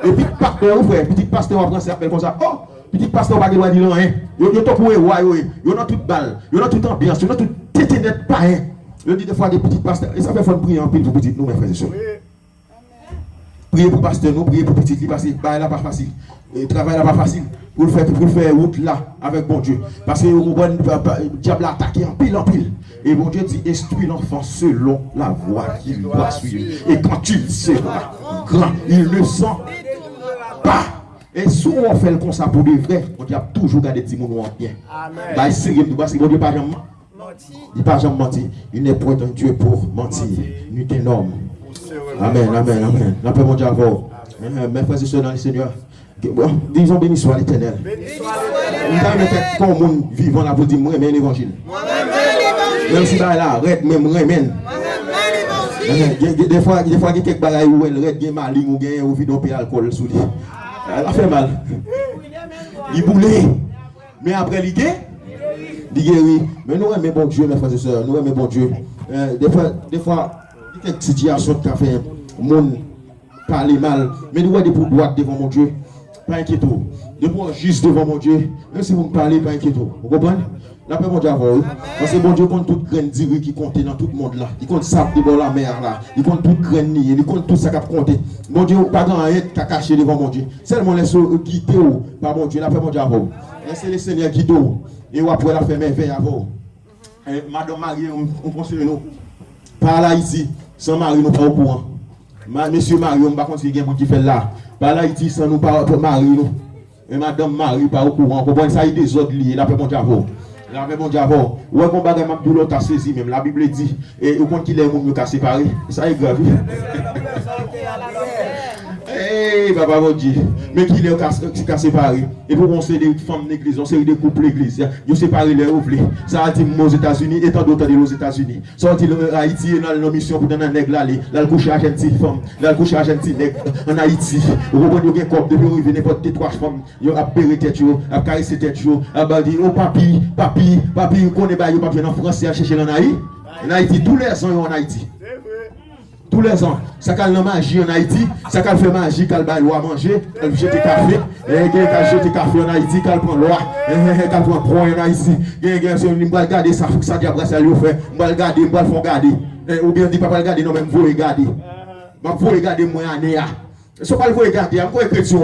Et puis pasteur ou frère, petit pasteur on prend ça appelle comme ça. Oh petit pasteur pas doit dire rien. Yo to pour yo dans toute balle, yo dans toute ambiance, yo dans toute tête net pas rien. Yo dit des fois des petits pasteurs et ça fait faut prier en pile pour petit nous mes frères et sœurs. Priez pour pasteur, nous priez pour petit, parce que bah là pas facile. Le travail là pas facile. Pour le faire route là avec bon Dieu. Parce que le diable a attaqué en pile. Et bon Dieu dit instruis l'enfant selon la voie qu'il doit suivre. Et quand il sera grand, il ne sent pas. Et souvent on fait le comme ça pour de vrai, on dit toujours garder des mots en bien. Bah sérieux nous parce que bon Dieu pas jamais menti. Il pas jamais menti. Il n'est point un Dieu pour mentir. Nous t'es énorme. Amen. La paix mondiale avant. Mes frères et sœurs dans le Seigneur. Disons béni soit l'Éternel. Nous avons mettre comme monde vivant là pour dire moi même l'évangile. Même si là arrête même remène. vie. Des fois, il y a quelques bagailles où elle reste bien mal, ou bien au vide d'un alcool sous lui. Elle a fait mal. Il boulait. Mais après, il guérit. Mais nous aimons bon Dieu, mes frères et sœurs. Nous aimons bon Dieu. Des fois, il y a des situations qui ont fait le monde parler mal. Mais nous avons des pour droite devant mon Dieu. Pas inquiété. Nous pouvons juste devant mon Dieu. Même si vous me parlez, pas inquiété. Vous comprenez? La paix, mon Dieu, parce que bon Dieu compte toute graine d'iri qui compte dans tout le monde là. Il compte ça devant la mer là. Il compte toute graine, il compte tout ça qui a compté. Mon Dieu, pas grand rien qui a caché devant mon Dieu. Seulement laisse guider par mon Dieu. La paix, mon Dieu, laissez le Seigneur guider. Et après, la fait merveille avant. Madame Marie, on conseille nous. Par là ici, sans Marie, nous pas au courant. Monsieur Marie, on va continuer à qui fait là. Par là ici, sans nous pas Marie, nous. Et Madame Marie, pas au courant. On comprend ça, il y a des autres liés. La paix, mon Dieu, la paix, mon Dieu, ouais, qu'on bagaille même tout l'autre a saisi même. La Bible dit, et au compte qu'il est moun qui a séparé. Ça est grave. Eh, papa, mon Dieu. Mais qu'il est qui a séparé. Et pour on sait des femmes d'église, on sait des couples d'église. Ils séparé les ouvriers. Ça a dit aux États-Unis et tant d'autres aux États-Unis. Sorti Haïti dans la mission pour donner un nègre là. Là, le couche argentine femme. Là, le couche argentine nègre en Haïti. Vous comprenez, il y a un corps depuis arriver n'importe quelle trois femmes. Il a péré tête, il a caressé tête, il a dit, oh papi, vous connaissez pas, il va venir en France à chercher en Haïti. En Haïti, tous les ans, en Haïti. Tous les ans, ça calme la magie en Haïti, ça calme fait magie, calme bail à manger, calme jeter café, calme jeter café en Haïti, calme prend loi, calme prend point en Haïti, on va regarder ça, ça diable ça lui fait, on va regarder, on va faire regarder, ou bien dit pas regarder, non même vous regarder, vous regarder moi année là, ce pas vous regarder, on va chrétien,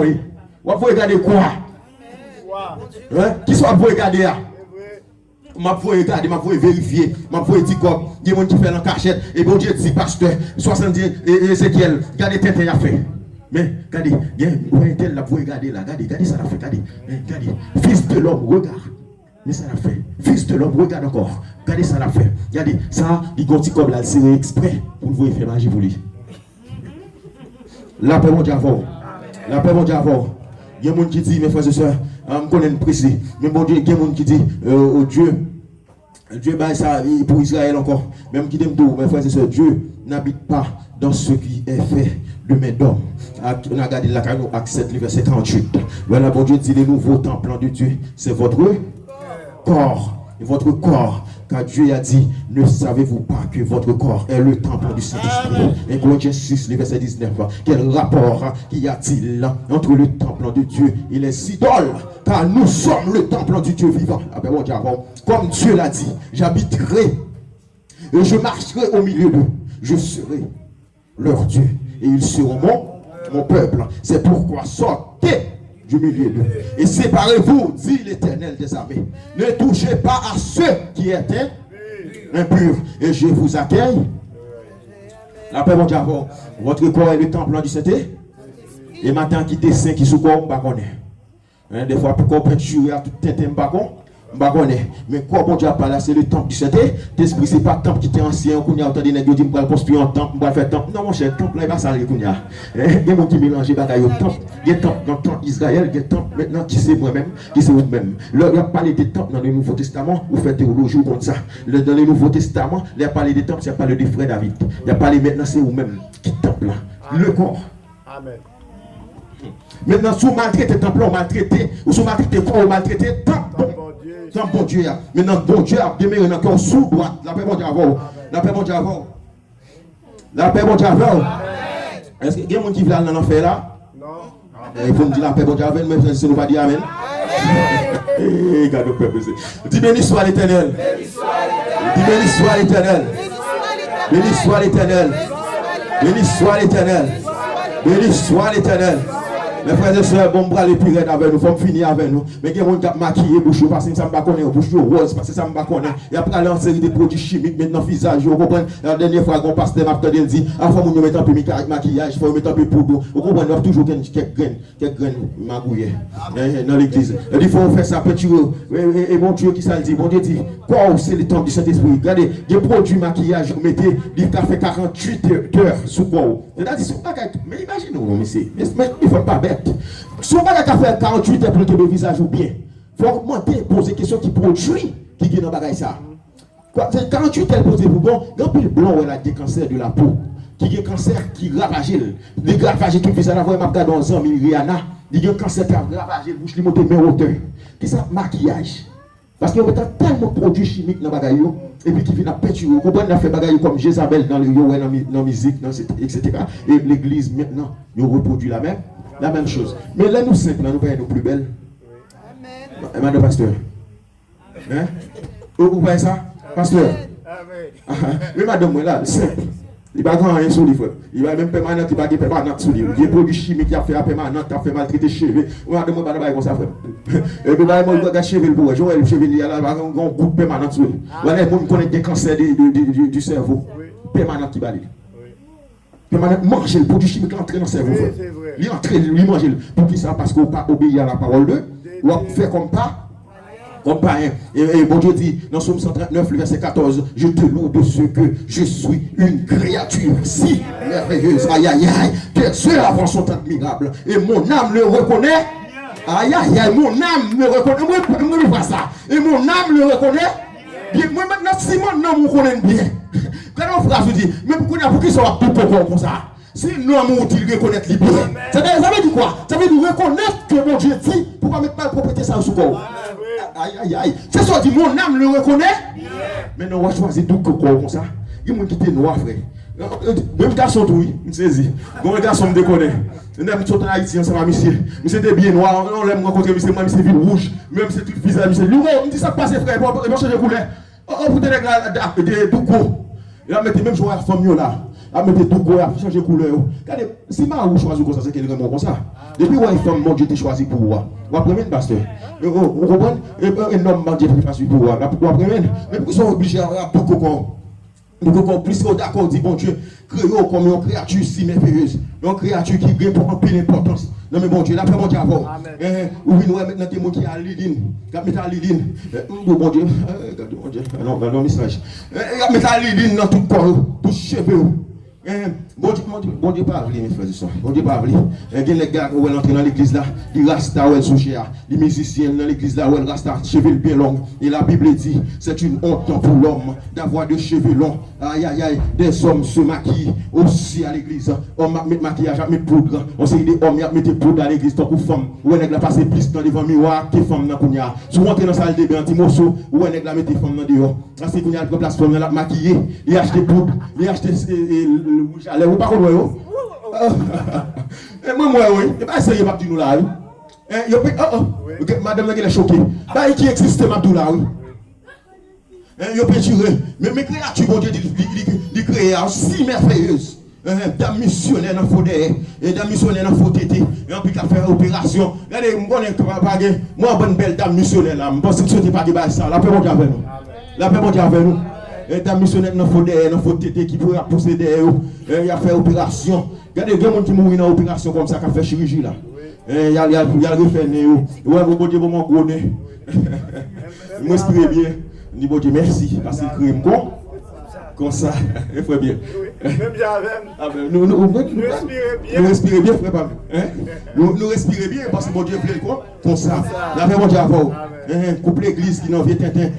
on va regarder quoi, qui soit vous regarder là. Ma voix regarder, ma voix vérifier, ma voix dire quoi, il y a des gens qui font en cachette, et bon Dieu dit, pasteur, 70 Ézéchiel, regardez tête il a fait. Mais, regardez, il y a un tel la voix regarder là, regardez ça l'a fait, regardez, fils de l'homme, regarde. Mais ça l'a fait, fils de l'homme, regarde encore, regardez ça l'a fait. Regardez, ça, il continue comme là, c'est exprès pour vous faire magie pour lui. La paix, mon Dieu, avant. La paix, mon Dieu, avant. Il y a des gens qui disent, mes frères et sœurs, je connais précis, mais bon Dieu, il y a des gens qui disent, oh Dieu bah ça pour Israël encore. Même qui t'aime tout, mes frères et sœurs, Dieu n'habite pas dans ce qui est fait de mes d'hommes. On a regardé la Canon, acte 7, verset 48. Voilà, bon Dieu dit, le nouveau temple de Dieu, c'est votre corps. Et votre corps, car Dieu a dit, ne savez-vous pas que votre corps est le temple du Saint-Esprit? Et Colossiens 6, verset 19. Quel rapport y a-t-il entre le temple de Dieu et les idoles? Car nous sommes le temple du Dieu vivant. Comme Dieu l'a dit, j'habiterai et je marcherai au milieu d'eux. Je serai leur Dieu et ils seront mon peuple. C'est pourquoi sortez du milieu d'eux. Et séparez-vous, dit l'Éternel des armées. Ne touchez pas à ceux qui étaient impurs. Et je vous accueille. La paix, mon Dieu, votre corps est le temple du Saint-Esprit. Et maintenant, qui est saint, qui sous corps, on ne connaît. Des fois, pour qu'on peinture à tout tête, on ne connaît. Mais quoi, bon Dieu, là, c'est le temple du Saint-Esprit. C'est pas le temple qui était ancien, qu'on a entendu les gens dire, on va construire un temple, on va faire un temple. Non, mon cher, le temple là, il va s'arrêter. Il y a des gens qui mélangent les bagailles au temple. Il y a des temples dans le temple d'Israël, il y a des temples maintenant qui c'est moi-même, qui c'est vous-même. Là, il a parlé des temples dans le Nouveau Testament, vous faites théologie comme ça. Dans le Nouveau Testament, il a parlé des temples, il a parlé des frères David. Il a parlé maintenant, c'est vous-même qui temple là. Le corps. Amen. Maintenant, si vous maltraitez le temple, on maltraité, ou si vous maltraitez le corps, on maltraité temple. Tant bon Dieu. Maintenant, bon Dieu a demeuré encore sous droite. La paix, bon Dieu, avant. La paix, bon Dieu, avant. La paix, bon Dieu, avant. Est-ce qu'il y a des gens qui veulent dans l'enfer là? Non. Il faut me dire la paix, bon Dieu, avant, même si nous pas dire Amen. Eh, garde le peuple. Dis béni soit l'Éternel. Dis béni soit l'Éternel. Béni soit l'Éternel. Béni soit l'Éternel. Béni soit l'Éternel. Mes frères et sœurs, bon bras les pires avec nous, faut finir avec nous. Mais il y a des gens qui maquillent bouche parce que ça ne va pas connaître, bouche rose parce que ça ne va pas connaître. Et après, aller en série de produits chimiques maintenant visage, vous comprenez? La dernière fois, mon pasteur m'a dit, il faut nous mettre un peu de maquillage, il faut mettre un peu de poudre. Vous comprenez? Il y a toujours quelques graines magouillées dans l'église. Il faut faire ça peinture. Et mon Dieu qui ça dit, bon Dieu dit, quoi c'est le temps du Saint-Esprit? Regardez, des produits maquillage, vous mettez, il fait 48 heures sous quoi? Mais imaginez-vous, monsieur, mais il ne faut pas bête. Si on va faire 48 heures pour le visage ou bien, il faut augmenter, poser des questions qui produisent, qui gagnent dans le bagage ça. 48 heures poser pour bon, dans le blanc, on a des cancers de la peau. qui a un cancer qui ravage. Les ravages qui fait ça, la voix m'a regardé dans un Rihanna. Il y a un cancer qui a ravagé, bouche li monte main hauteur. Qui ça maquillage. Parce qu'il y a tellement de produits chimiques dans le bagage et puis qui viennent à peinture. Vous comprenez, on a fait bagage comme Jézabel dans la musique, etc. Et l'église maintenant, ils reproduit la même chose. Mais là, nous simples, nous voyons nous plus belles. Amen. Madame pasteur. Hein? Vous voyez ça? Pasteur. Amen. Mais madame, moi là, simple. Il va grand rien sur lui, frère. Il va même permanent, il va pas permanent sur lui. Il y a des produits chimiques qui a fait permanent, qui a fait maltraiter cheveux. Madame, moi, pas comme ça, frère. Et puis, moi, je regarde cheveux pour Joël, cheveux, il y a un groupe permanent sur lui. Voilà, on connaît des cancers du cerveau. Permanent qui va aller. Permanent, manger le produit chimique, il entre dans le cerveau. Il entre, lui manger. Pour qui ça? Parce qu'on n'a pas obéi à la parole de. Ou à faire comme pas. Comme pas, hein. Et bon Dieu dit dans Somme 139, le verset 14, je te loue de ce que je suis une créature si merveilleuse. Aïe aïe aïe, que Dieu avant sont admirables. Et mon âme le reconnaît. Aïe aïe aïe, mon âme le reconnaît. Moi, je vois ça. Et mon âme le reconnaît. Bien, moi maintenant, si mon âme me connaît bien. Quand on phrase, je dis, mais pour qui ça va tout comme ça? Si nous avons dit reconnaître les biens. Ça veut dire quoi? Ça veut dire reconnaître que mon Dieu dit pour pas mettre mal propriété ça sous corps. Aïe aïe aïe. C'est ça dit mon âme le reconnaît. Mais non, on va choisir tout comme ça. Il y a des gens qui sont noirs, frère. Même garçon tout, il saisit. Bon garçon me déconne. On aime sauter en Haïti ensemble, monsieur. Monsieur était bien noir, on l'aime rencontrer, monsieur, moi, monsieur ville rouge. Même c'est tout visage, monsieur. Lui, on me dit ça passe, frère, on va changer de couleur. On vous donne des doucos. Il a mis même jouer à la famille là. A mettre tout quoi, a changer couleur. Regardez, si ma ou choisi comme ça, c'est qu'il est vraiment comme ça. Depuis où une femme, mon Dieu, t'es choisi pour moi. Vous apprenez, pasteur. Vous comprenez? Un homme, mon Dieu, t'es choisi pour moi. Vous apprenez? Mais pourquoi ils sont obligés à beaucoup nous plus d'accord, dit bon Dieu, créer comme une créature si merveilleuse. Une créature qui gagne pour un peu d'importance. Non mais bon Dieu, l'après mon Dieu avant. Oui, nous maintenant des gens qui a Liline. Qui a mis à Liline. Bon Dieu, regardez mon Dieu. Non, message. Qui a mis à Liline dans tout corps, tout cheveux. Bon Dieu, pas mes frères et sœurs. Bon Dieu, pas les gars qui ont entré dans l'église là, ils rasta ou sous les musiciens dans l'église là, où ils rasta cheveux bien longs. Et la Bible dit, c'est une honte pour l'homme d'avoir des cheveux longs. Aïe aïe aïe, des hommes se maquillent aussi à l'église. On met maquillage, on met poudre. On sait des hommes qui mettent poudre à l'église tant que femme. Ou on a passé plus dans devant miroir que femme dans Kounia. Si vous rentrez dans la salle de bain, un petit morceau, ou on a mettre femme dans dehors. Là, c'est Kounia qui place femme dans la maquiller, il a acheté poudre, il a acheté allez, vous parlez de moi, moi, oui. Et pas essayer de nous là, oui. Madame, elle est choquée. Bah, qui existe, Mabdou là, oui. Yo peinturé. Mais mes créatures, bon Dieu, ils créent si merveilleuses. Dame missionnaire dans faux derrière, et dame missionnaire dans faux tété, et on peut faire opération. Regardez, moi, bonne belle dame missionnaire là, je pense que ce n'est pas de ça. La paix, mon Dieu, avec nous. La paix, mon Dieu, avec nous. Et ta missionnaire dans faux derrière, dans faux tété qui pourrait pousser derrière, il a fait opération. Regardez, il y a des gens qui mourent dans opération comme ça, qui a fait chirurgie là. Il y a le refait né. Ouais, bon Dieu, mon gros nez. Je m'inspire bien. Je dis bon Dieu, merci, parce qu'il crée con. Comme ça, il faut bien. Même bien, nous respirons bien, frère. Nous respirons bien parce que mon Dieu fait quoi? Comme ça. La paix, mon Dieu, avant. Couple l'église qui n'en vient tintin,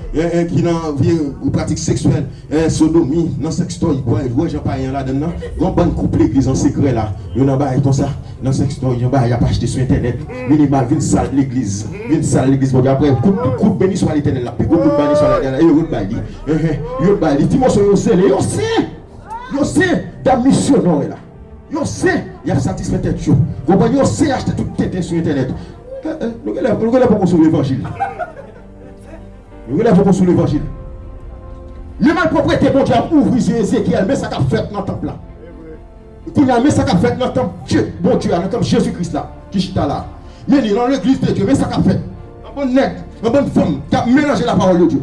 qui n'en vient pratique sexuelle, sodomie, non sextoy, quoi, j'en parle là-dedans. On bonne couple l'église en secret là. Il y en a comme ça. Dans sextoy, il y a pas acheté sur internet. Minimal, une salle l'église. Une salle l'église. Après, coupe béni sur l'éternel là. Puis coupe béni sur l'éternel. Et il y a baili. Dis-moi sur yo c'est da missionnaire là. Yo c'est, il y a satisfait tête chaud. Compagnie yo c'est acheter tout tête sur internet. Nous allons pas construire l'évangile. Nous allons pas construire l'évangile. Le mal propriété bon Dieu a ouvert Ézéchiel, mais ça qu'a fait dans le temple là. Qu'on a mis ça qu'a fait dans le temple Dieu, bon Dieu, dans le temple Jésus-Christ là, qui chita là. Mais dans l'église de Dieu, mais ça qu'a fait. Un bon nègre, une bonne femme qui a mélangé la parole de Dieu.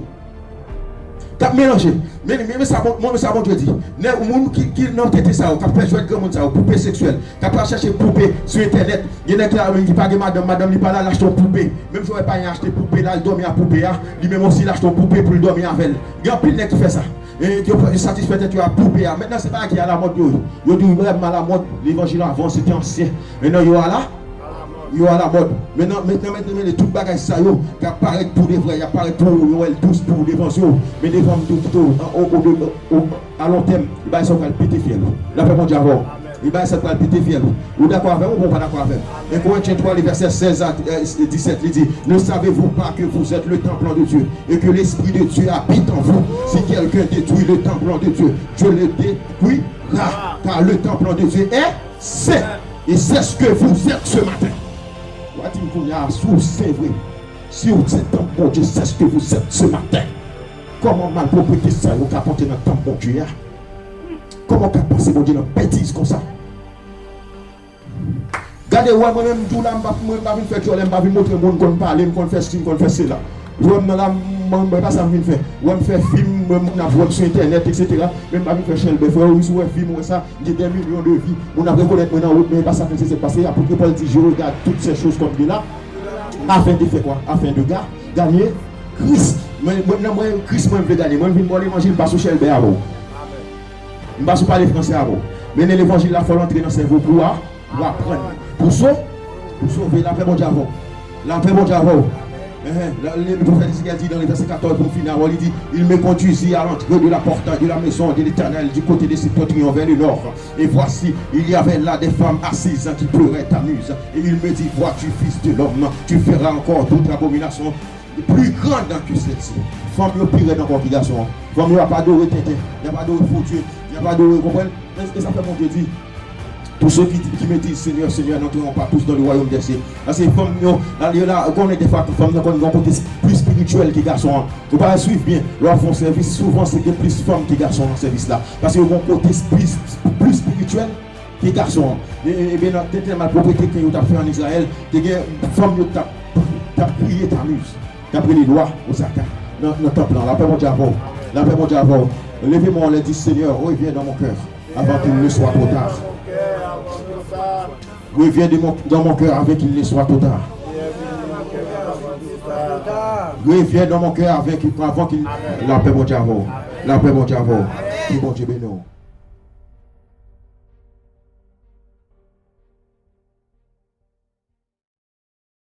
Qui a mélangé. Mais ça, bon Dieu dit. Les gens qui n'ont pas été ça, qui ont fait jouer de ça, poupée sexuelle, qui ont cherché poupée sur internet. Il y a des gens qui parlent de madame, il parle là, lâche ton poupée. Même si on n'a pas acheté poupée là, il dormit à poupée. Lui-même aussi lâche ton poupée pour le dormir avec elle. Il y a plein de gens qui font ça. Et qui ont satisfait tu as poupée. Maintenant, c'est pas qui est à la mode. Il y a vraiment à la mode. L'évangile avant, c'était ancien. Maintenant, il y a là. Yo à la mode. Maintenant, les tout bagages ça yo, qui apparaît pour les vrais, qui apparaît pour Noël tous pour les pensions. Mais les femmes tout à long terme, ils va s'en péter fiel. La paix mon Dieu avant. Il va s'en péter fiel. Vous d'accord avec ou pas d'accord avec? Et Corinthiens 3, les versets 16 à 17, il dit, ne savez-vous pas que vous êtes le temple de Dieu et que l'Esprit de Dieu habite en vous? Si quelqu'un détruit le temple de Dieu, Dieu le détruira. Car le temple de Dieu est saint. Et c'est ce que vous êtes ce matin. C'est vrai. Si vous êtes temple de Dieu, c'est ce que vous êtes ce matin. Comment malpropriété ça, vous apportez dans le temple de Dieu? Comment vous pensez mon Dieu dans bêtise comme ça? Regardez, moi-même, tout là, je ne vais pas faire que je ne vais pas montrer le monde qu'on parle, qu'on fait ci, qu'on fait cela. Je ne vais pas ça faire. Je vais faire film, je vais sur Internet, etc. Je ne vais pas faire chez le bœuf, je vais faire film, ça, j'ai des millions de vies. On a reconnaître maintenant, mais pas ça que c'est passé. Après que Paul dit, je regarde toutes ces choses comme là, afin de faire quoi? Afin de gagner Christ. Moi, Christ, moi, je veux gagner. Moi, je veux l'évangile, pas sur chez le bœuf avant. Je ne vais pas parler français avant. Mais l'évangile, il faut entrer dans le cerveau pour apprendre. Pour sauver la paix mon Dieu avant. La paix mon Dieu avant. Le prophète Isaïe dit dans le verset 14 pour finir, il dit, il me conduisit à l'entrée de la porte de la maison de l'Éternel du côté des septentrions vers le nord. Et voici, il y avait là des femmes assises qui pleuraient à muse. Et il me dit, vois-tu, fils de l'homme, tu feras encore d'autres abominations plus grandes que celle-ci. Femme yo pire dans la congregation. Femme yo a pas d'oreille tintin, il n'y a pas d'oreille foutue, il n'y a pas d'oreille, comprenez? Est-ce que ça fait mon Dieu dit? Tous ceux qui me disent Seigneur, Seigneur, n'entreront pas tous dans le royaume des cieux. Parce que les femmes, on est des fois femmes qui ont un côté plus spirituel que les garçons. Vous pouvez suivre bien. Leur font service, souvent c'est plus femmes que les garçons dans ce service-là. Parce qu'ils ont un côté plus spirituel que les garçons. Et bien, dans la propriété que vous avez fait en Israël, des femmes qui ont prié ta muse. Qui ont pris les lois au Zaka. Dans le temple, la paix mon Dieu avant. La paix mon Dieu avant. Levez-moi, on leur dit Seigneur, reviens dans mon cœur avant qu'il ne soit trop tard. Reviens dans mon cœur avant qu'il ne soit trop tard. Reviens dans mon cœur avant qu'il... La paix mon Dieu avant. La paix mon Dieu avant. Que bon Dieu bénisse.